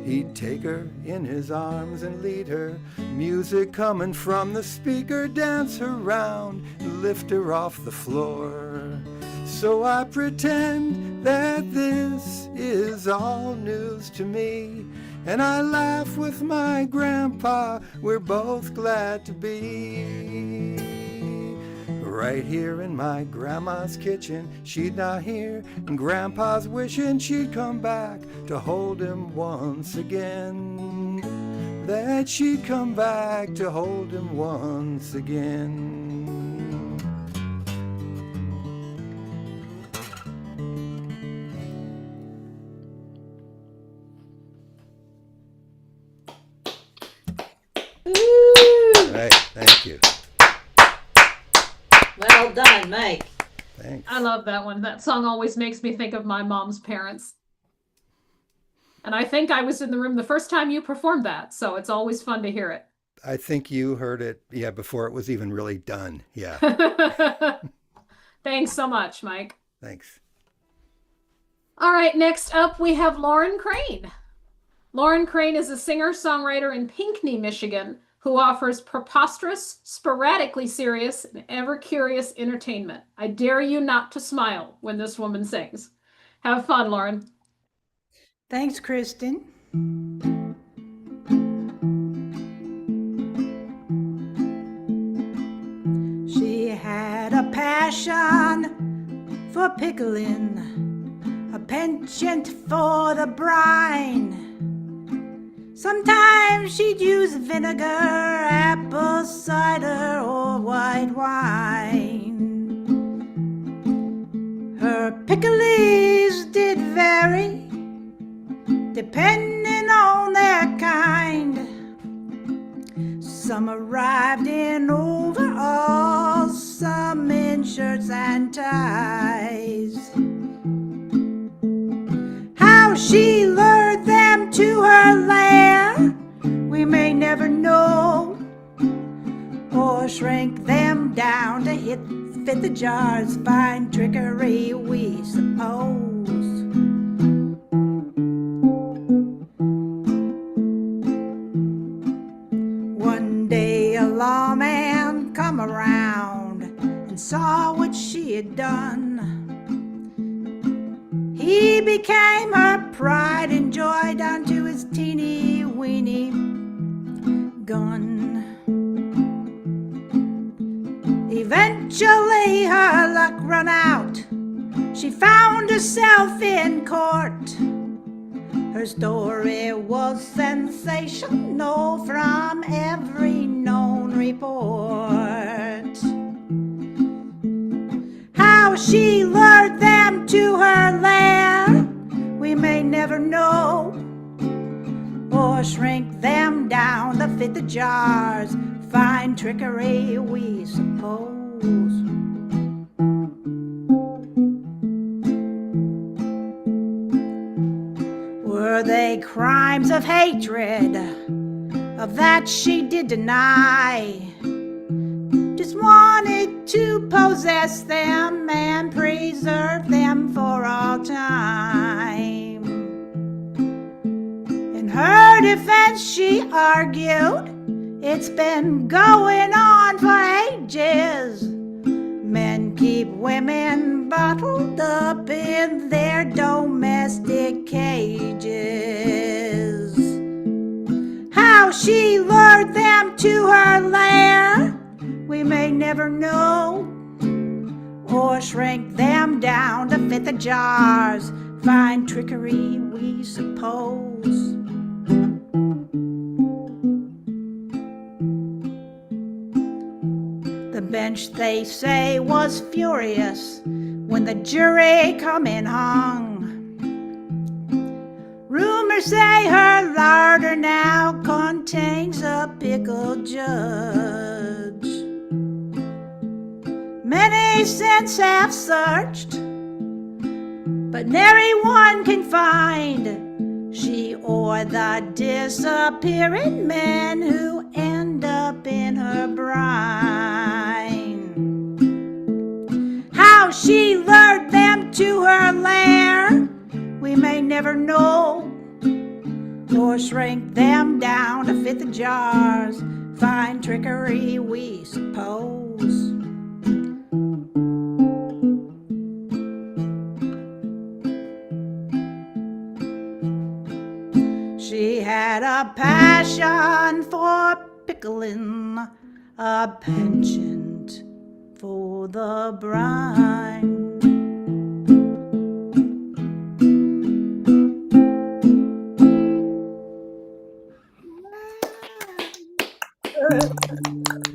He'd take her in his arms and lead her, music coming from the speaker, dance her round and lift her off the floor. So I pretend that this is all news to me, and I laugh with my grandpa, we're both glad to be. Right here in my grandma's kitchen, she'd not hear, and grandpa's wishing she'd come back to hold him once again. That she'd come back to hold him once again. Right, thank you. Well done, Mike. Thanks. I love that one. That song always makes me think of my mom's parents. And I think I was in the room the first time you performed that, so it's always fun to hear it. I think you heard it, before it was even really done. Yeah, Thanks so much, Mike. thanks. All right, next up we have Lauren Crane. Lauren Crane is a singer-songwriter in Pinckney, Michigan, who offers preposterous, sporadically serious, and ever-curious entertainment. I dare you not to smile when this woman sings. Have fun, Lauren. Thanks, Kristen. She had a passion for pickling, a penchant for the brine. Sometimes she'd use vinegar, apple cider, or white wine. Her pickles did vary, depending on their kind. Some arrived in overalls, some in shirts and ties. How she lured them to her lair, we may never know, or shrank them down to fit the jars. Fine trickery, we suppose. One day a lawman come around and saw what she had done. He became her pride and joy down to his teeny weeny gun. Eventually her luck run out. She found herself in court. Her story was sensational from every known report. How she lured them to her lair, we may never know, or shrink them down to fit the jars. Fine trickery, we suppose. Were they crimes of hatred? Of that she did deny. Just wanted to possess them and preserve them for all time. In her defense she argued, it's been going on for ages. Men keep women bottled up in their domestic cages. How she lured them to her lair, we may never know, or shrank them down to fit the jars. Fine trickery, we suppose. The bench, they say, was furious when the jury come and hung. Rumors say her larder now contains a pickled judge. Many since have searched, but nary one can find she or the disappearing men who end up in her brine. How she lured them to her lair, we may never know, or shrink them down to fit the jars. Fine trickery, we suppose. She had a passion for pickling, a penchant for the brine.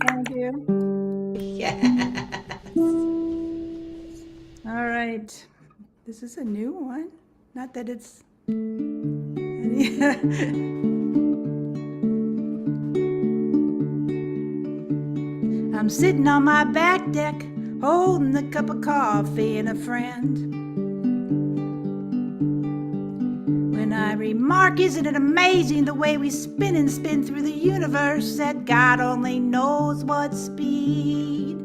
Thank you. Yes. All right. This is a new one. Not that it's... I'm sitting on my back deck, holding a cup of coffee and a friend. When I remark, isn't it amazing the way we spin and spin through the universe at God only knows what speed?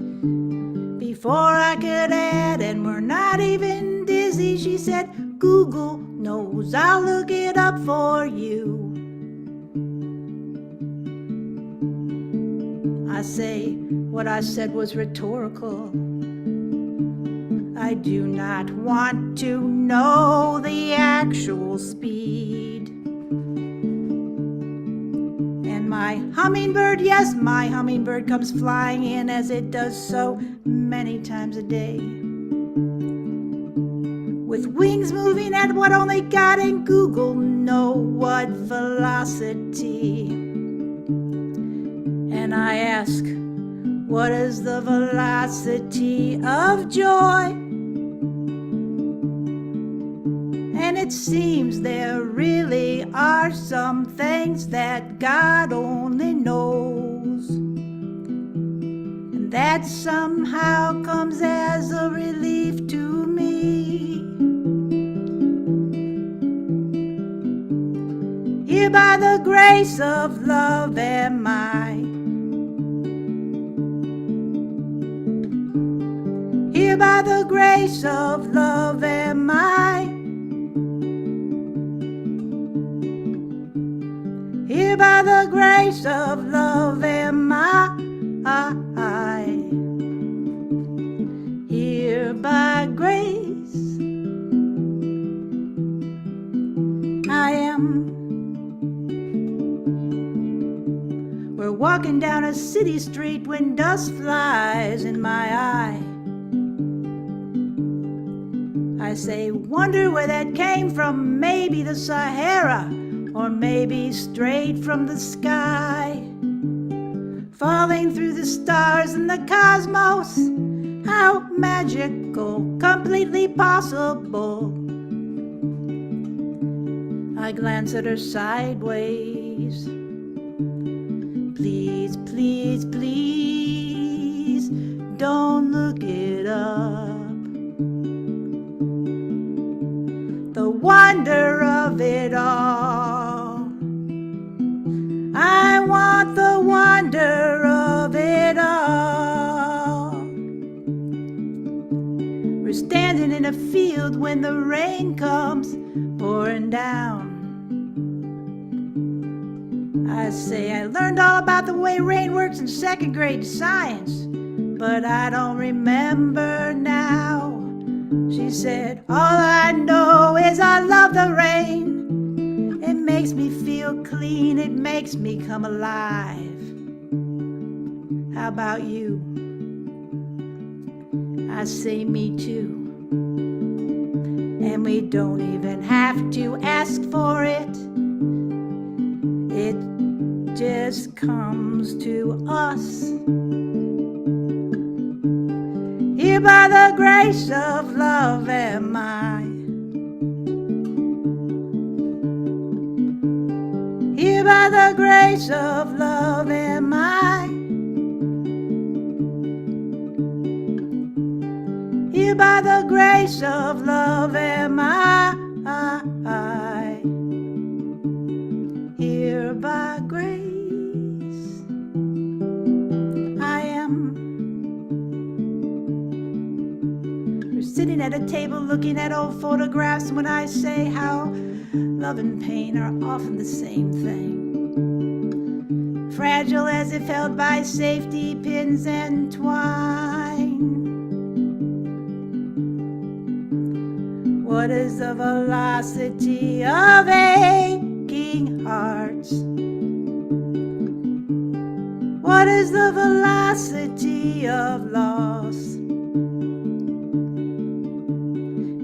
Before I could add, and we're not even dizzy, she said, Google knows, I'll look it up for you. I say, what I said was rhetorical. I do not want to know the actual speed. And my hummingbird, yes, my hummingbird comes flying in as it does so many times a day, with wings moving at what only God and Google know what velocity. And I ask, what is the velocity of joy? And it seems there really are some things that God only knows, and that somehow comes as a relief to me. Here by the grace of love am I. Here by the grace of love am I. Here by the grace of love am I. Here by grace I am. We're walking down a city street when dust flies in my eye. I say, wonder where that came from, maybe the Sahara, or maybe straight from the sky. Falling through the stars and the cosmos, how magical, completely possible. I glance at her sideways. Please, please, please, don't look it up. The wonder of it all. I want the wonder of it all. We're standing in a field when the rain comes pouring down. I say, I learned all about the way rain works in second grade science, but I don't remember now. She said, all I know is I love the rain. It makes me feel clean, it makes me come alive. How about you? I say me too. And we don't even have to ask for it. It just comes to us. Here by the grace of love am I. Here by the grace of love am I. Here Here by the grace of love am I. Here by grace I am. We're sitting at a table looking at old photographs when I say how love and pain are often the same thing. Fragile as if held by safety pins and twine. What is the velocity of aching hearts? What is the velocity of loss?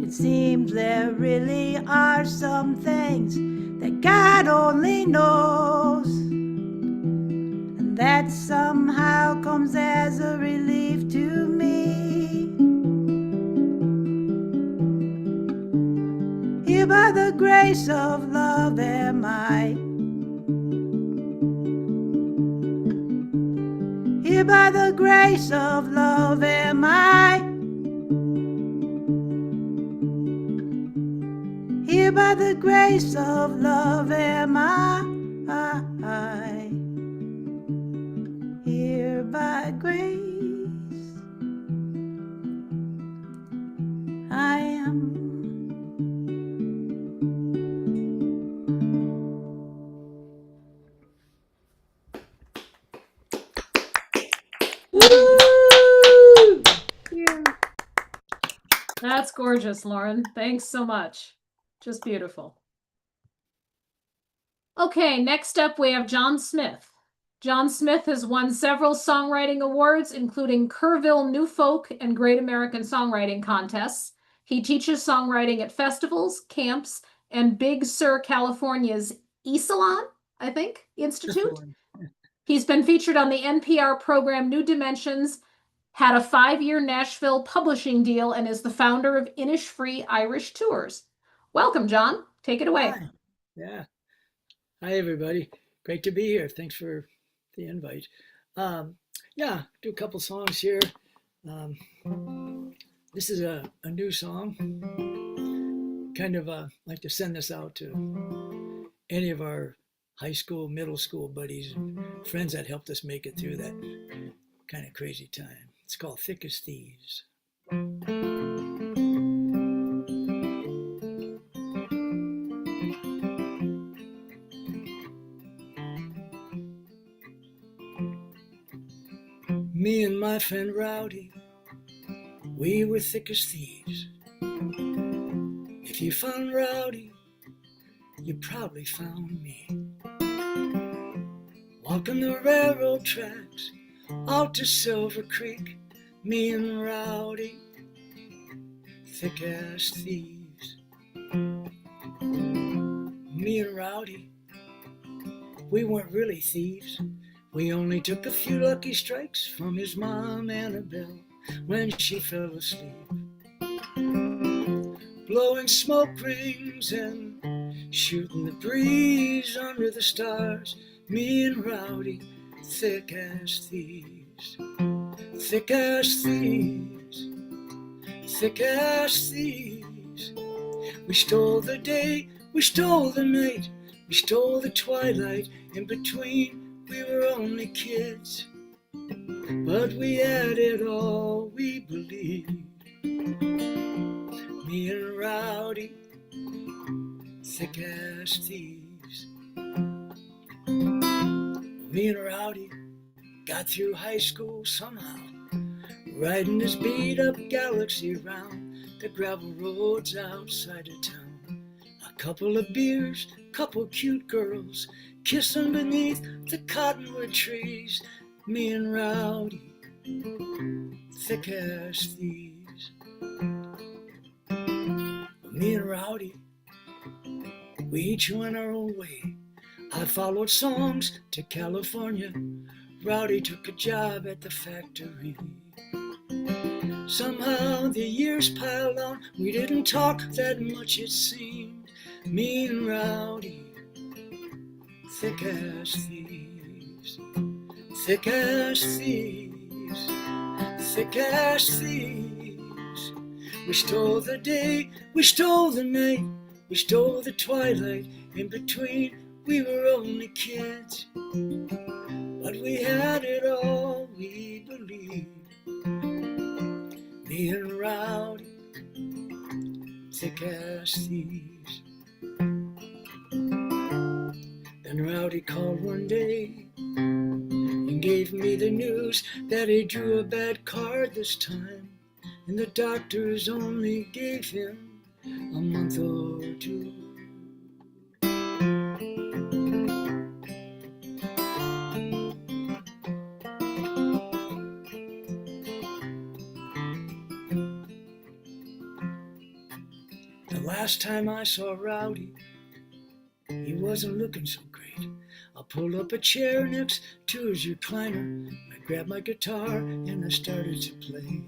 It seems there really are some things that God only knows, and that somehow comes as a relief to me. Here by the grace of love am I. Here by the grace of love am I. Here by the grace of love am I. Here by grace I am. That's gorgeous, Lauren. Thanks so much. Just beautiful. Okay, next up we have John Smith. John Smith has won several songwriting awards, including Kerrville New Folk and Great American Songwriting Contests. He teaches songwriting at festivals, camps, and Big Sur, California's Esalon, I think, Institute. He's been featured on the NPR program New Dimensions, had a 5-year Nashville publishing deal, and is the founder of Innisfree Irish Tours. Welcome, John. Take it away. Hi. Yeah. Hi, everybody. Great to be here. Thanks for the invite. Yeah, do a couple songs here. This is a new song. Kind of like to send this out to any of our high school, middle school buddies and friends that helped us make it through that kind of crazy time. It's called Thick as Thieves. Me and my friend Rowdy, we were thick as thieves. If you found Rowdy, you probably found me. Walking the railroad tracks out to Silver Creek, me and Rowdy, thick as thieves. Me and Rowdy, we weren't really thieves. We only took a few lucky strikes from his mom Annabelle when she fell asleep. Blowing smoke rings and shooting the breeze under the stars, me and Rowdy, thick as thieves. Thick as thieves, thick as thieves. We stole the day, we stole the night, we stole the twilight. In between we were only kids, but we had it all we believed. Me and Rowdy, thick as thieves. Me and Rowdy got through high school somehow, riding this beat-up Galaxy round the gravel roads outside of town. A couple of beers, couple cute girls, kissing beneath the cottonwood trees. Me and Rowdy, thick as thieves. Me and Rowdy, we each went our own way. I followed songs to California. Rowdy took a job at the factory. Somehow the years piled on. We didn't talk that much, it seemed. Me and Rowdy, thick as thieves. Thick as thieves. Thick as thieves. We stole the day, we stole the night, we stole the twilight. In between, we were only kids, but we had it all, we believed. Me and Rowdy, thick-ass thieves. Then Rowdy called one day and gave me the news that he drew a bad card this time, and the doctors only gave him a month or two. The last time I saw Rowdy, he wasn't looking so great. I pulled up a chair next to his recliner. I grabbed my guitar and I started to play.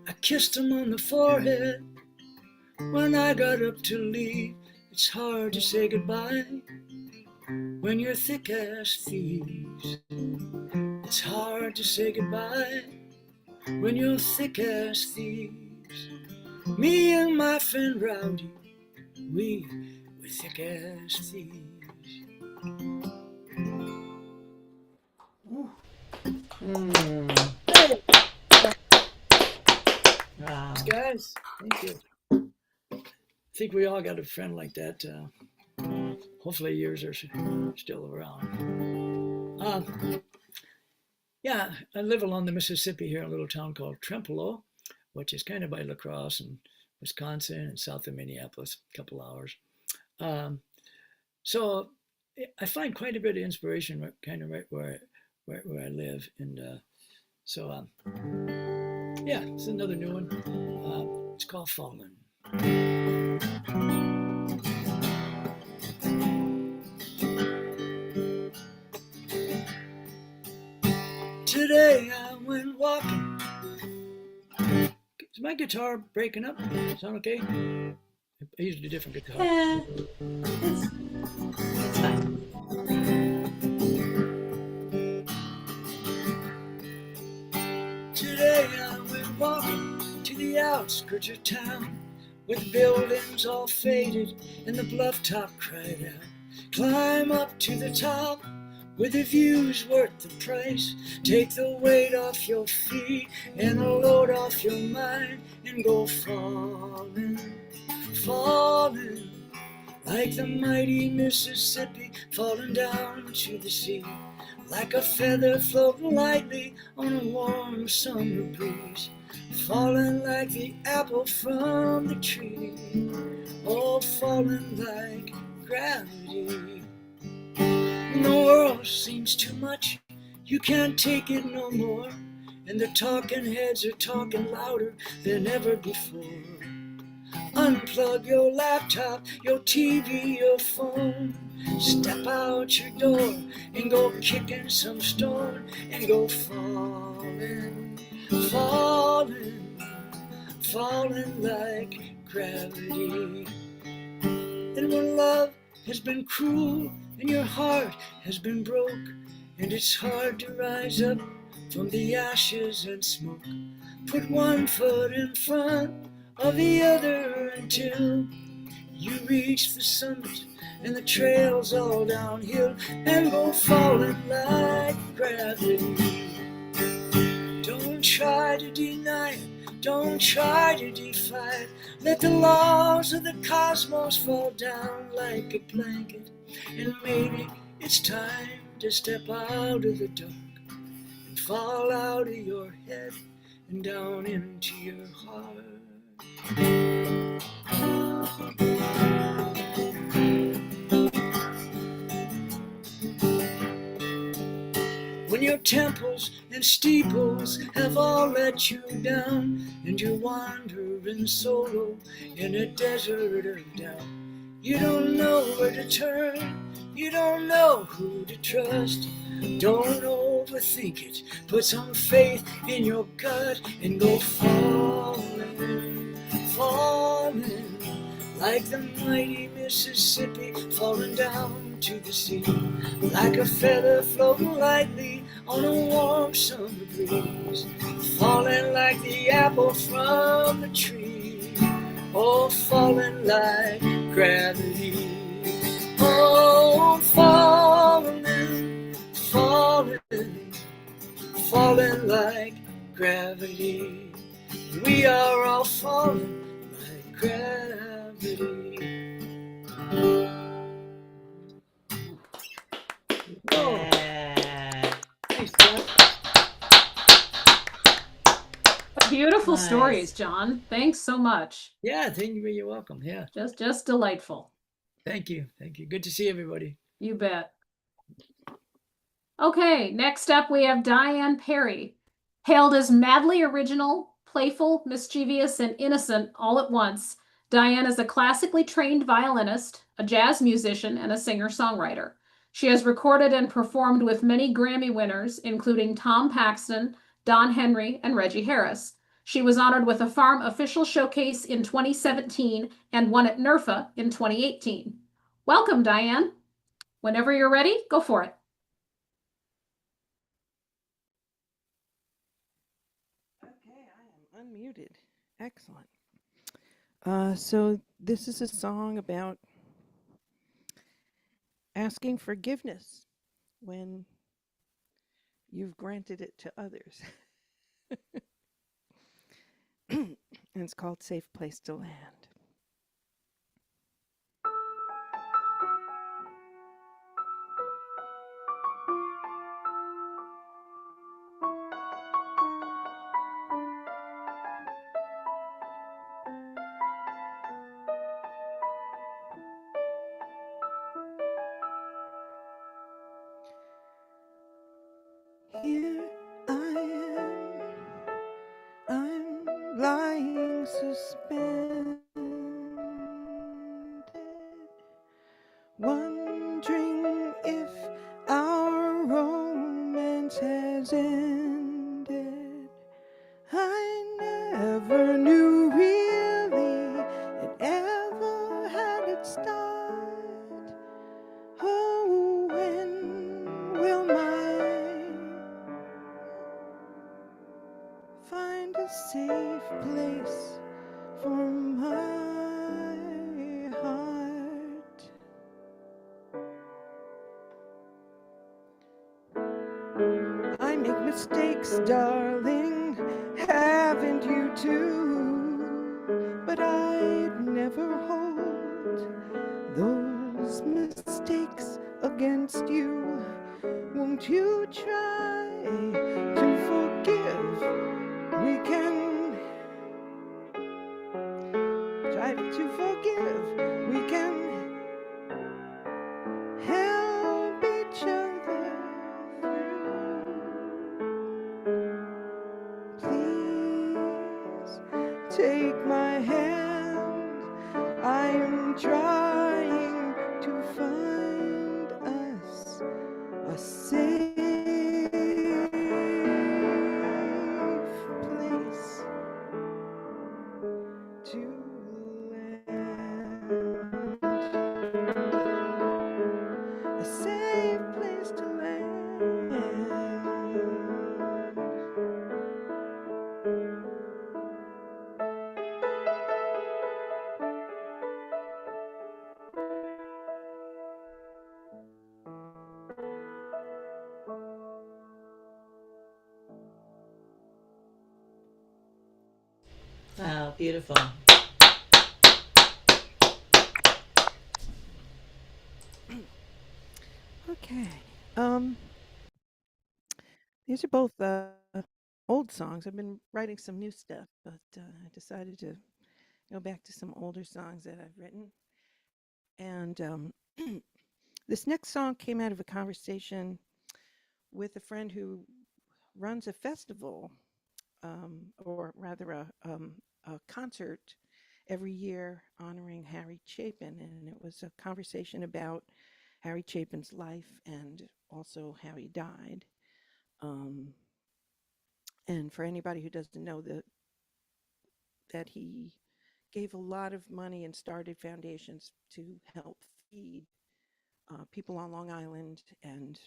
I kissed him on the forehead when I got up to leave. It's hard to say goodbye when you're thick-ass thieves. It's hard to say goodbye when you're thick-ass thieves. Me and my friend Rowdy, we were thick-ass thieves. Wow. Guys, thank you. I think we all got a friend like that. Hopefully yours are still around. Yeah, I live along the Mississippi here in a little town called Trempealeau, which is kind of by La Crosse and Wisconsin and south of Minneapolis, a couple hours. So I find quite a bit of inspiration kind of right where I live. And yeah, it's another new one. It's called Fallen. Today I went walking. Is my guitar breaking up? Sound okay? I used a different guitar. Yeah, it's fine. Today I went walking to the outskirts of town, with buildings all faded and the bluff top cried out. Climb up to the top, where the view's worth the price. Take the weight off your feet and a load off your mind, and go falling, falling, like the mighty Mississippi falling down to the sea, like a feather floating lightly on a warm summer breeze, falling like the apple from the tree, oh, falling like gravity. The world seems too much, you can't take it no more, and the talking heads are talking louder than ever before. Unplug your laptop, your TV, your phone. Step out your door and go kicking some stone, and go falling, falling, falling like gravity. And when love has been cruel and your heart has been broke, and it's hard to rise up from the ashes and smoke, put one foot in front of the other until you reach the summit and the trail's all downhill, and go falling like gravity. Don't try to deny it, don't try to defy it. Let the laws of the cosmos fall down like a blanket, and maybe it's time to step out of the dark and fall out of your head and down into your heart. When your temples and steeples have all let you down, and you're wandering solo in a desert of doubt, you don't know where to turn, you don't know who to trust. Don't overthink it, put some faith in your gut and go falling, falling like the mighty Mississippi falling down to the sea, like a feather floating lightly on a warm summer breeze, falling like the apple from the tree, oh, falling like gravity. Oh, falling, falling, falling like gravity. We are all falling like gravity. Yeah. Thanks, John. Beautiful Nice. stories, John. Thanks so much. Yeah, thank you. You're welcome. Yeah, Just delightful. thank you. Thank you. Good to see everybody. You bet. Okay, next up we have Diane Perry. Hailed as madly original, playful, mischievous, and innocent all at once, Diane is a classically trained violinist, a jazz musician, and a singer-songwriter. She has recorded and performed with many Grammy winners, including Tom Paxton, Don Henry, and Reggie Harris. She was honored with a Farm Official Showcase in 2017 and won at NERFA in 2018. Welcome, Diane. Whenever you're ready, go for it. Okay, I am unmuted. Excellent. So this is a song about asking forgiveness when you've granted it to others. And it's called Safe Place to Land. Here I am, I'm lying suspended, wondering if our romance has ended. I never knew really it ever had its start. Oh, when will mine find a safe place for my heart? I make mistakes, darling, haven't you too? But I'd never hold those mistakes against you. Won't you try to forgive? We can try to forgive. We can help each other through. Please take my hand. I am trying to find us a safe place to land. A safe place to land. Wow, beautiful. Okay. These are both old songs. I've been writing some new stuff, but I decided to go back to some older songs that I've written. And this next song came out of a conversation with a friend who runs a festival, or rather a concert every year honoring Harry Chapin. And it was a conversation about Harry Chapin's life and also how he died. And for anybody who doesn't know that he gave a lot of money and started foundations to help feed people on Long Island, and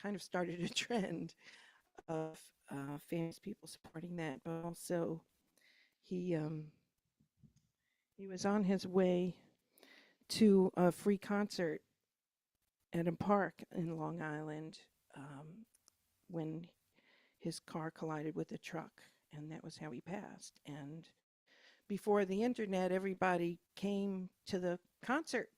kind of started a trend of famous people supporting that. But also, he was on his way to a free concert at a park in Long Island when his car collided with a truck, and that was how he passed. And before the internet, everybody came to the concert,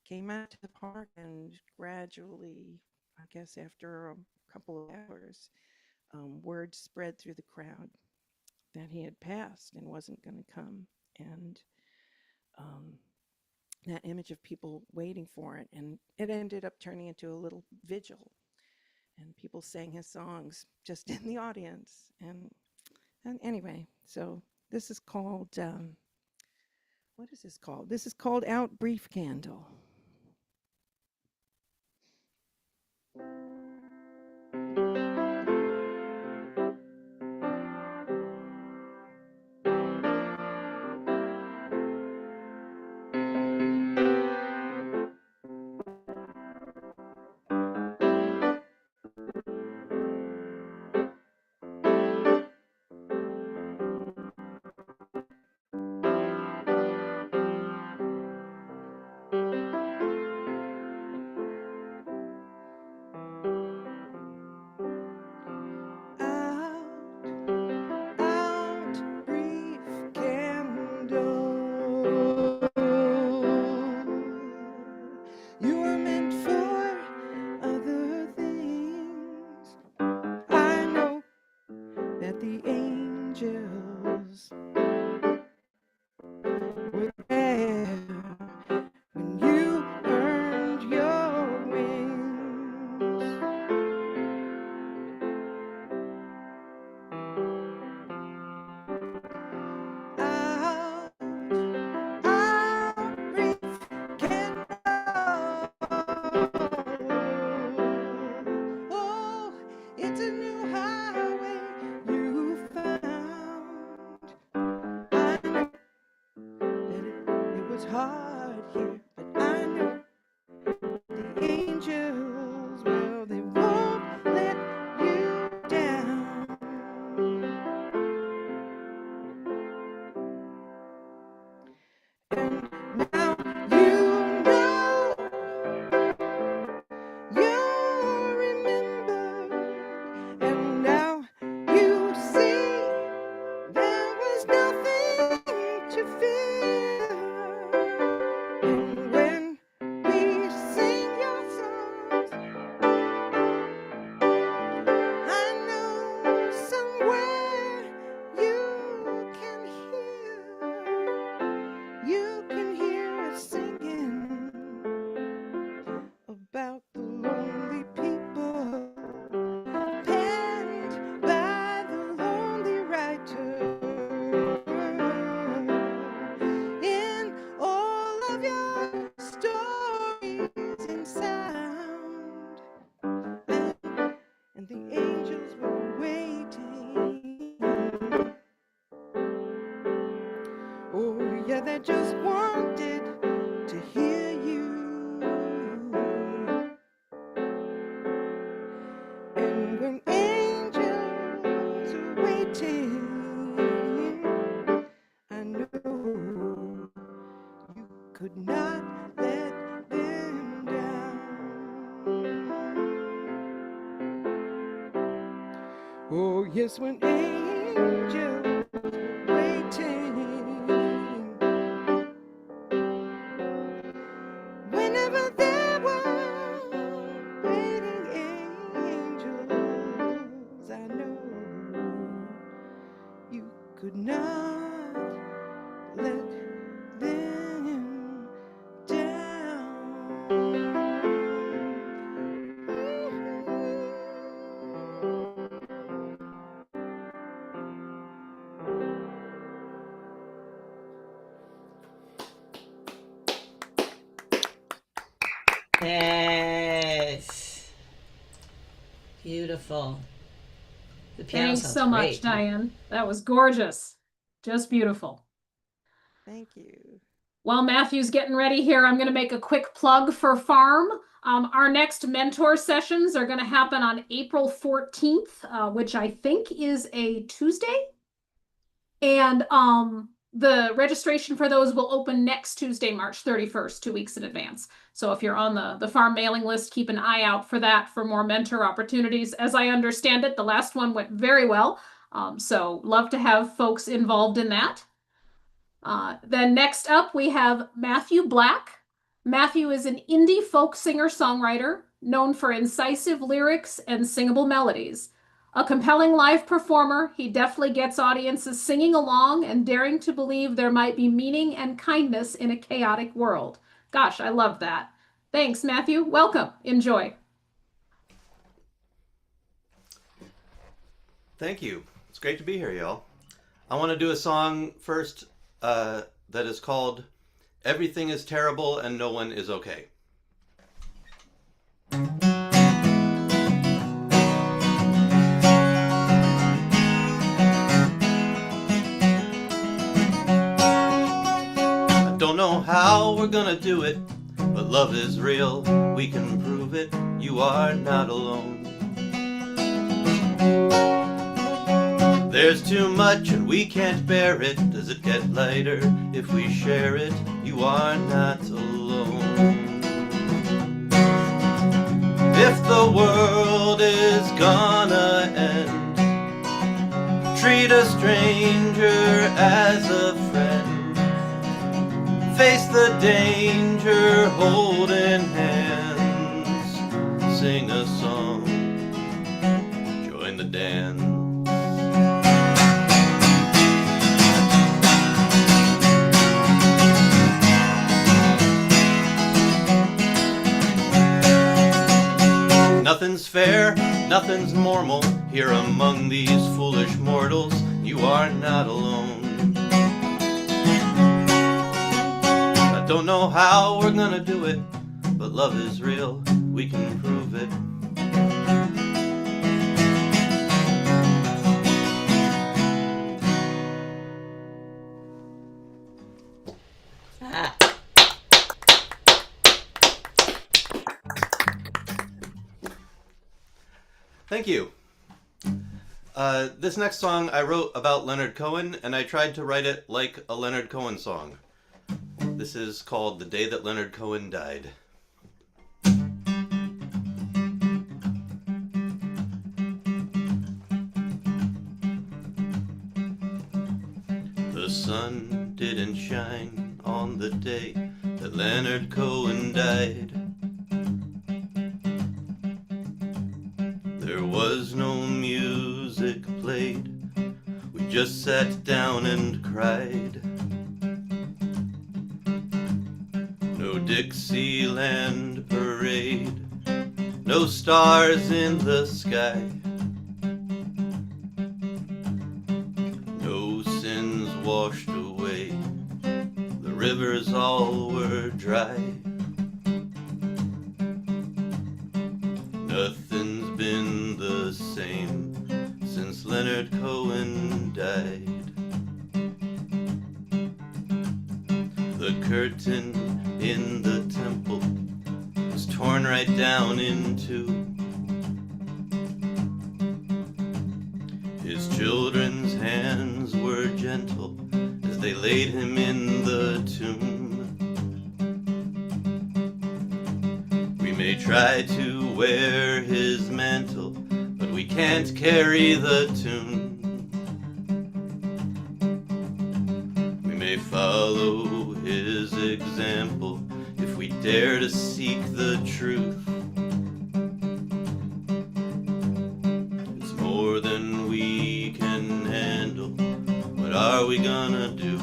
came out to the park, and gradually, I guess after a couple of hours, word spread through the crowd that he had passed and wasn't going to come. And that image of people waiting for it, and it ended up turning into a little vigil, and people sang his songs just in the audience. And anyway, so this is called, what is this called? This is called Out Brief Candle. Yes, when angels waiting, whenever there were waiting angels, I know you could not let them down. Yes. Beautiful. The piano Thanks sounds so much, great. Diane. That was gorgeous. Just beautiful. Thank you. While Matthew's getting ready here, I'm going to make a quick plug for Farm. Our next mentor sessions are going to happen on April 14th, which I think is a Tuesday. And the registration for those will open next Tuesday, March 31st, 2 weeks in advance. So if you're on the Farm mailing list, keep an eye out for that for more mentor opportunities. As I understand it, the last one went very well. So love to have folks involved in that. Then next up, we have Matthew Black. Matthew is an indie folk singer-songwriter known for incisive lyrics and singable melodies. A compelling live performer, he definitely gets audiences singing along and daring to believe there might be meaning and kindness in a chaotic world. Gosh, I love that. Thanks, Matthew. Welcome. Enjoy. Thank you. It's great to be here, y'all. I want to do a song first that is called Everything is Terrible and No One is Okay. I don't know how we're gonna do it, but love is real. We can prove it. You are not alone. There's too much and we can't bear it. Does it get lighter if we share it? You are not alone. If the world is gonna end, treat a stranger as a friend. Face the danger holding hands. Sing a song, join the dance. Nothing's fair, nothing's normal here among these foolish mortals. You are not alone. I don't know how we're gonna do it, but love is real. We can prove it. Thank you. This next song I wrote about Leonard Cohen, and I tried to write it like a Leonard Cohen song. This is called The Day That Leonard Cohen Died. The sun didn't shine on the day that Leonard Cohen died. There was no music played, we just sat down and cried. No Dixieland parade, no stars in the sky. No sins washed away, the rivers all were dry. Nothing's been the same since Leonard Cohen died. The curtain in the temple was torn right down in two. His children's hands were gentle as they laid him in the tomb. We may try to wear his mantle, but we can't carry the tune. We may follow his example if we dare to seek the truth. It's more than we can handle. What are we gonna do?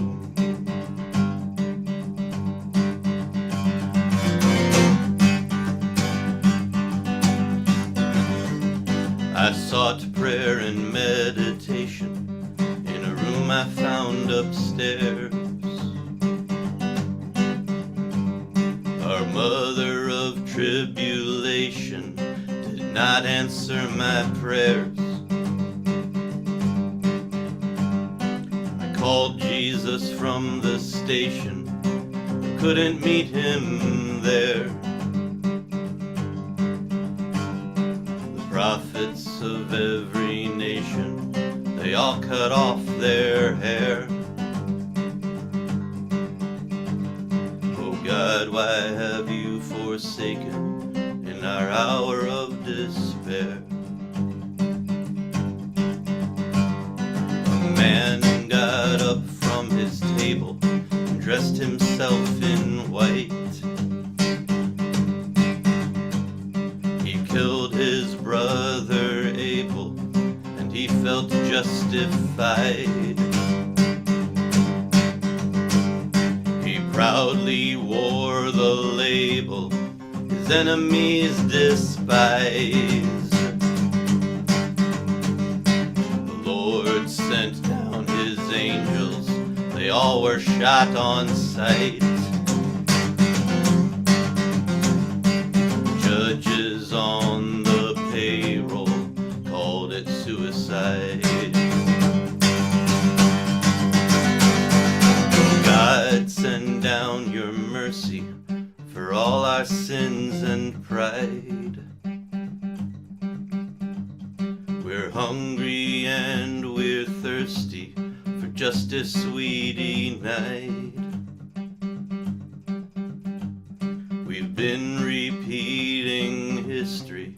I sought prayer and meditation in a room I found upstairs. Our mother of tribulation did not answer my prayers. I called Jesus from the stairs. station, couldn't meet him there. The prophets of every nation, they all cut off their hair. Oh God, why have you forsaken in our hour of despair? A man got up from his table and dressed himself in white. He killed his brother Abel, and he felt justified. He proudly wore the label his enemies despised. The Lord sent down his angels, they all were shot on sight. Judges on the payroll called it suicide. God, send down your mercy for all our sins and pride. We're hungry and we're thirsty for justice we denied. We've been repeating history,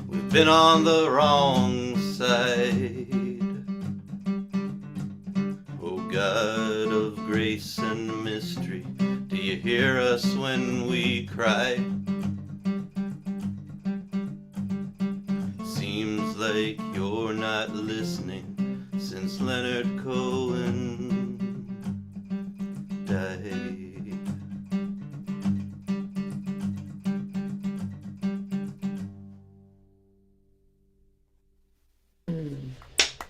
we've been on the wrong side. Oh God of grace and mystery, do you hear us when we cry? Seems like you're not listening since Leonard Cohen died.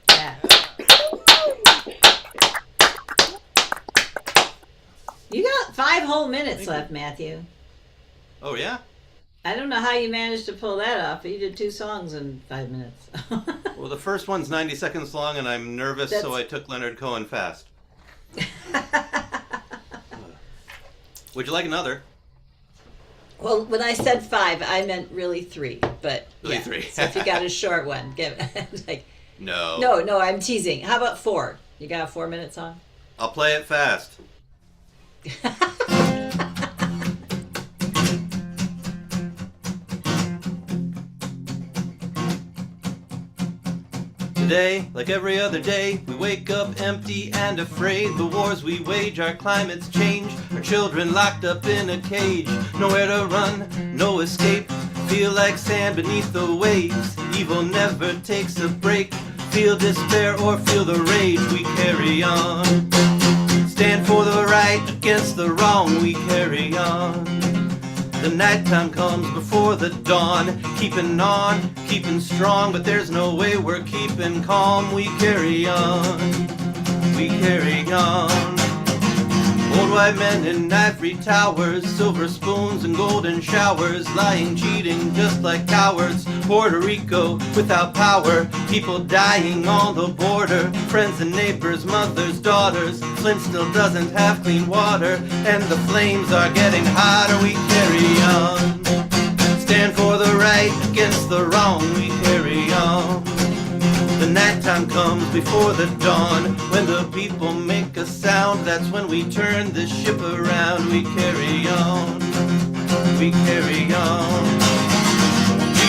Yeah. You got 5 whole minutes left, Matthew. Oh yeah? I don't know how you managed to pull that off, but you did 2 songs in 5 minutes. Well, the first one's 90 seconds long, and I'm nervous, so I took Leonard Cohen fast. Would you like another? Well, when I said 5, I meant really 3, but Really yeah. 3. So if you got a short one, give it. Like, No. no, I'm teasing. How about 4? You got a 4-minute song? I'll play it fast. Today, like every other day, we wake up empty and afraid. The wars we wage, our climates change, our children locked up in a cage. Nowhere to run, no escape, feel like sand beneath the waves. Evil never takes a break, feel despair or feel the rage. We carry on, stand for the right against the wrong. We carry on. The nighttime comes before the dawn, keeping on, keeping strong, but there's no way we're keeping calm. We carry on, we carry on. Old white men in ivory towers, silver spoons and golden showers, lying, cheating just like cowards. Puerto Rico without power, people dying on the border, friends and neighbors, mothers, daughters. Flint still doesn't have clean water, and the flames are getting hotter. We carry on, stand for the right against the wrong. We carry on. The nighttime comes before the dawn, when the people make a sound, that's when we turn this ship around. We carry on, we carry on.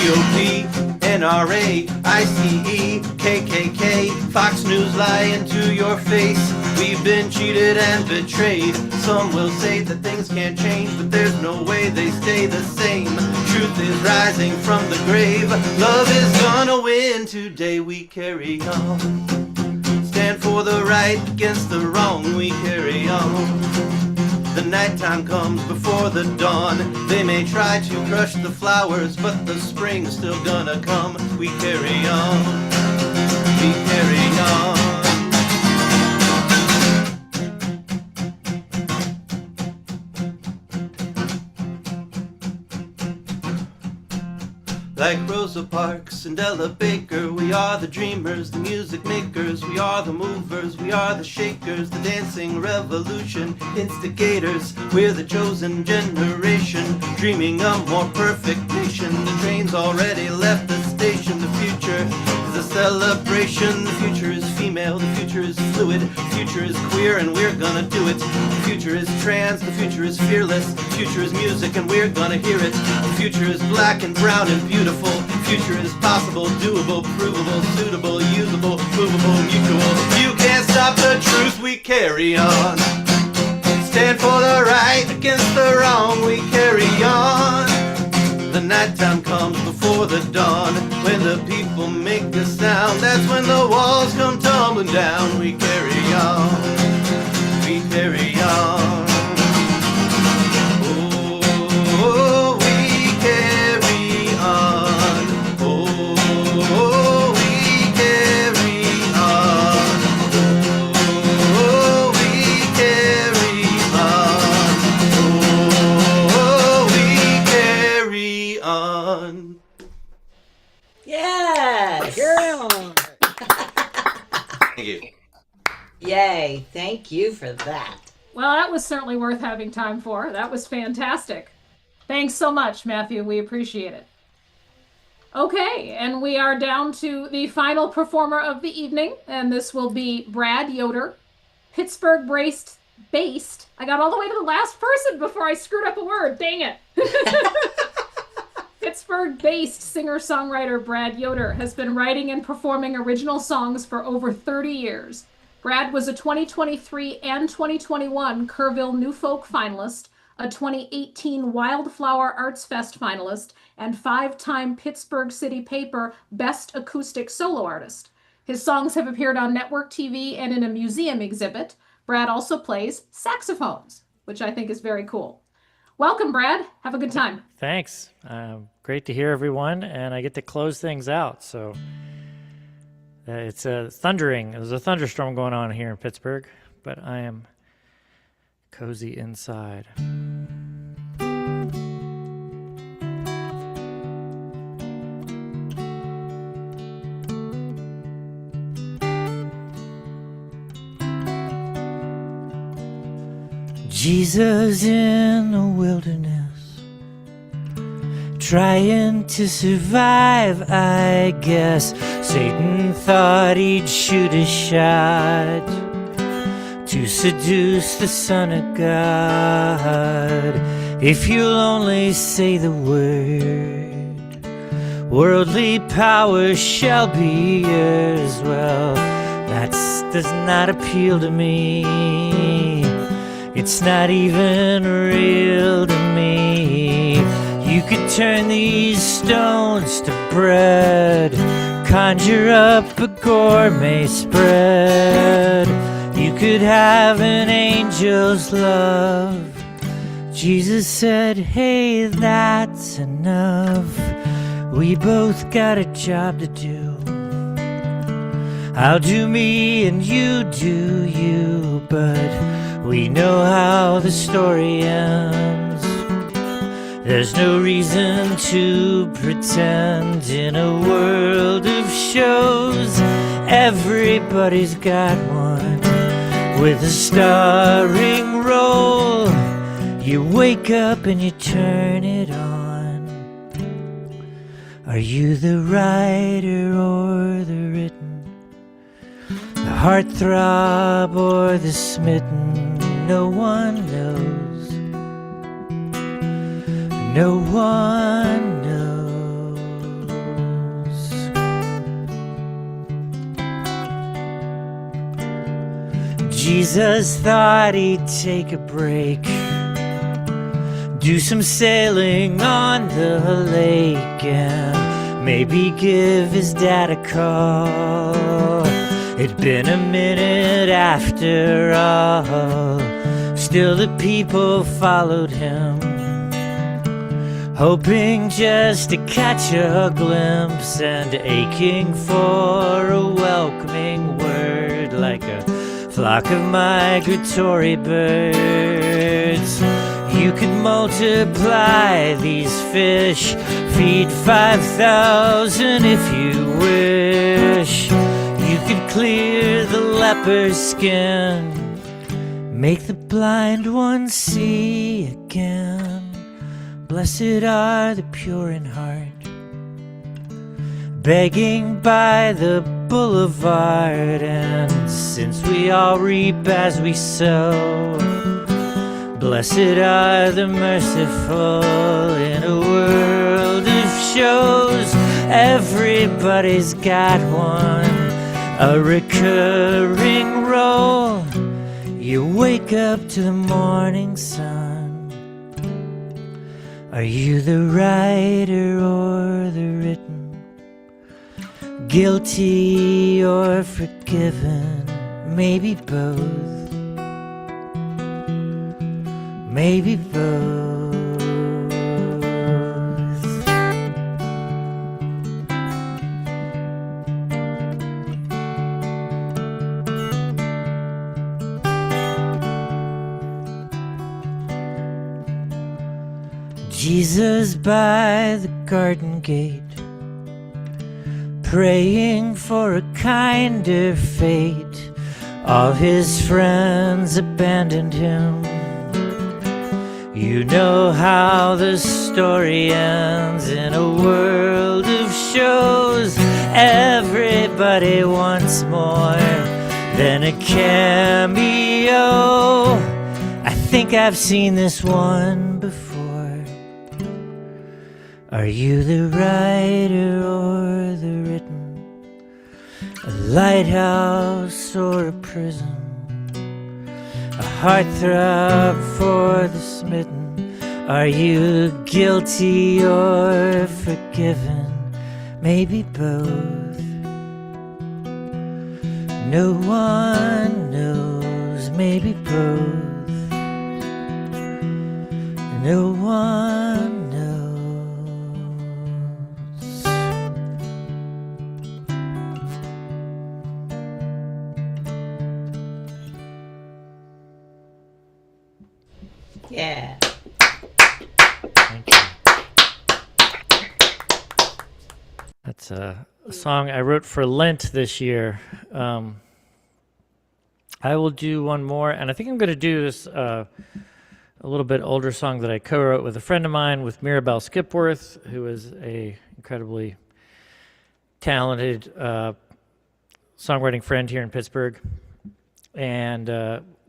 GOP, NRA, ICE, KKK, Fox News lying to your face. We've been cheated and betrayed. Some will say that things can't change, but there's no way they stay the same. Truth is rising from the grave. Love is gonna win today. We carry on, stand for the right against the wrong. We carry on. The nighttime comes before the dawn. They may try to crush the flowers, but the spring's still gonna come. We carry on, we carry on. Like Rosa Parks and Ella Baker, we are the dreamers, the music makers, we are the movers, we are the shakers, the dancing revolution instigators. We're the chosen generation, dreaming a more perfect nation. The train's already left the station. The future is a celebration. The future is female, the future is fluid, the future is queer, and we're gonna do it. The future is trans, the future is fearless, the future is music, and we're gonna hear it. The future is black and brown and beautiful. The future is possible, doable, provable, suitable, usable, movable, mutual. You can't stop the truth, we carry on. Stand for the right against the wrong, we carry on. The nighttime comes before the dawn. When the people make a sound, that's when the walls come tumbling down. We carry on, we carry on. Oh, we carry on. Oh, we carry on. Oh, we carry on. Oh, we carry on. Yes. Carry on. Thank you. Yay. Thank you for that. Well, that was certainly worth having time for. That was fantastic. Thanks so much, Matthew. We appreciate it. Okay, and we are down to the final performer of the evening, and this will be Brad Yoder, Pittsburgh-based. I got all the way to the last person before I screwed up a word. Dang it. Pittsburgh-based singer-songwriter Brad Yoder has been writing and performing original songs for over 30 years. Brad was a 2023 and 2021 Kerrville New Folk finalist, a 2018 Wildflower Arts Fest finalist, and 5-time Pittsburgh City Paper Best Acoustic Solo Artist. His songs have appeared on network TV and in a museum exhibit. Brad also plays saxophones, which I think is very cool. Welcome, Brad. Have a good time. Thanks. Great to hear everyone, and I get to close things out. So it's thundering. There's a thunderstorm going on here in Pittsburgh, but I am cozy inside. Jesus in the wilderness, trying to survive, I guess. Satan thought he'd shoot a shot to seduce the Son of God. If you'll only say the word, worldly power shall be yours. Well, that does not appeal to me. It's not even real to me. You could turn these stones to bread, conjure up a gourmet spread. You could have an angel's love. Jesus said, hey, that's enough. We both got a job to do. I'll do me and you do you, but we know how the story ends. There's no reason to pretend in a world of shows. Everybody's got one with a starring role. You wake up and you turn it on. Are you the writer or the written? The heartthrob or the smitten? No one knows. No one knows. Jesus thought he'd take a break, do some sailing on the lake, and maybe give his dad a call. It'd been a minute after all. Still the people followed him, hoping just to catch a glimpse and aching for a welcoming word, like a flock of migratory birds. You could multiply these fish, feed 5,000 if you wish. You could clear the leper's skin, make the blind ones see again. Blessed are the pure in heart, begging by the boulevard. And since we all reap as we sow, blessed are the merciful. In a world of shows, everybody's got one, a recurring role. You wake up to the morning sun. Are you the writer or the written? Guilty or forgiven? Maybe both. Maybe both. Jesus by the garden gate, praying for a kinder fate. All his friends abandoned him. You know how the story ends. In a world of shows, everybody wants more than a cameo. I think I've seen this one before. Are you the writer or the written? A lighthouse or a prison? A heartthrob for the smitten? Are you guilty or forgiven? Maybe both. No one knows. Maybe both. No one knows. Yeah. Thank you. That's a song I wrote for Lent this year. I will do one more, and I think I'm going to do this a little bit older song that I co-wrote with a friend of mine, with Mirabelle Skipworth, who is a incredibly talented songwriting friend here in Pittsburgh. And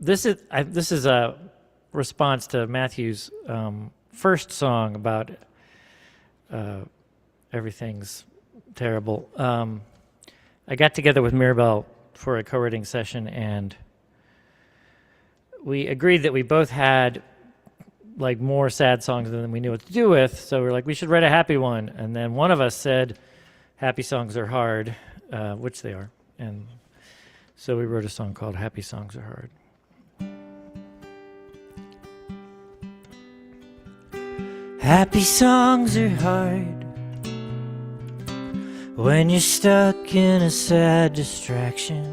this is a response to Matthew's first song about everything's terrible. I got together with Mirabelle for a co-writing session, and we agreed that we both had like more sad songs than we knew what to do with, so we're like, we should write a happy one. And then one of us said, happy songs are hard, which they are. And so we wrote a song called Happy Songs Are Hard. Happy songs are hard when you're stuck in a sad distraction,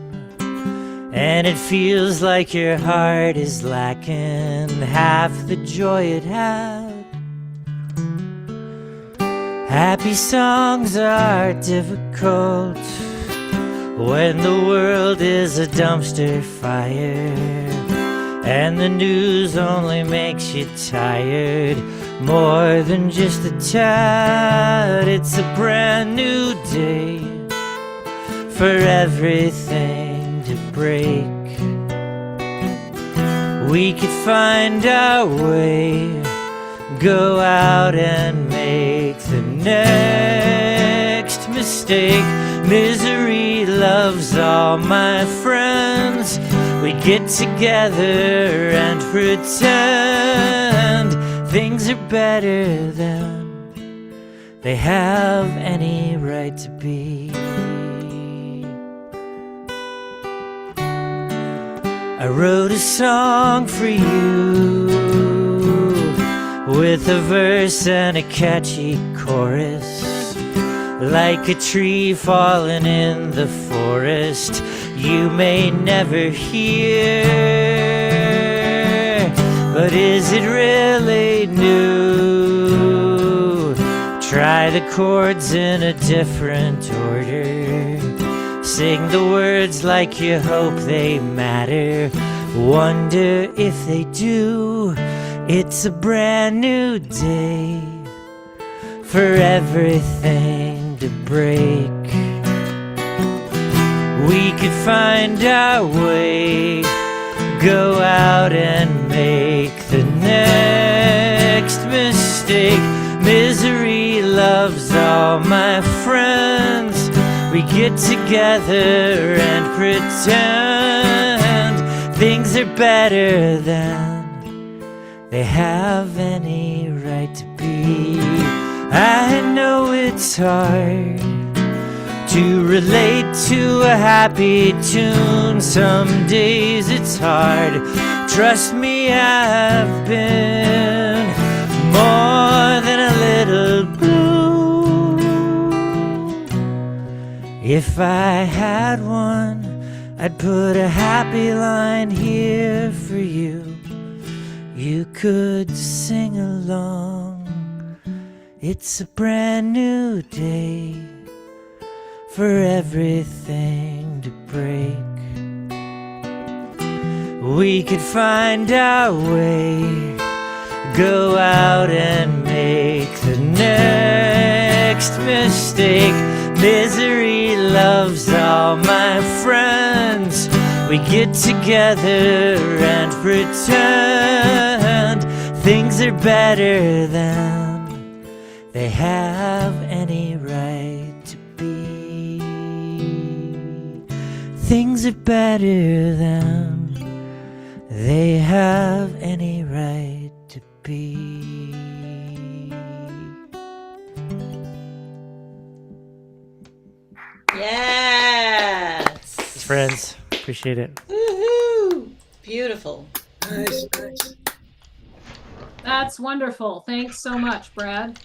and it feels like your heart is lacking half the joy it had. Happy songs are difficult when the world is a dumpster fire, and the news only makes you tired more than just a tad. It's a brand new day for everything to break. We could find our way, go out and make the next mistake. Misery loves all my friends. We get together and pretend things are better than they have any right to be. I wrote a song for you with a verse and a catchy chorus, like a tree fallen in the forest you may never hear. but is it really new? Try the chords in a different order. Sing the words like you hope they matter. Wonder if they do. It's a brand new day for everything to break. We could find our way, go out and make the next mistake. Misery loves all my friends. We get together and pretend things are better than they have any right to be. I know it's hard to relate to a happy tune. Some days it's hard. Trust me, I've been more than a little blue. If I had one, I'd put a happy line here for you. You could sing along. It's a brand new day for everything to break. We could find our way, go out and make the next mistake. Misery loves all my friends. We get together and pretend things are better than they have any right to be. Things are better than they have any right to be. Yes. Friends, appreciate it. Woohoo! Beautiful. Nice, nice. That's wonderful. Thanks so much, Brad.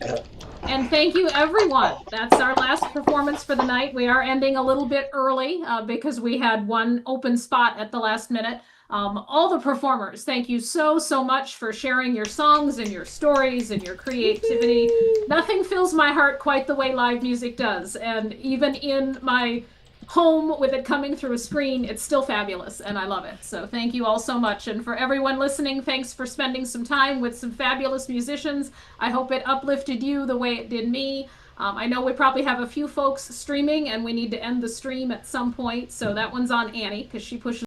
And thank you, everyone. That's our last performance for the night. We are ending a little bit early because we had one open spot at the last minute. All the performers, thank you so much for sharing your songs and your stories and your creativity. Nothing fills my heart quite the way live music does. And even in my home with it coming through a screen, it's still fabulous and I love it. So thank you all so much. And for everyone listening, thanks for spending some time with some fabulous musicians. I hope it uplifted you the way it did me. I know we probably have a few folks streaming and we need to end the stream at some point. So that one's on Annie because she pushes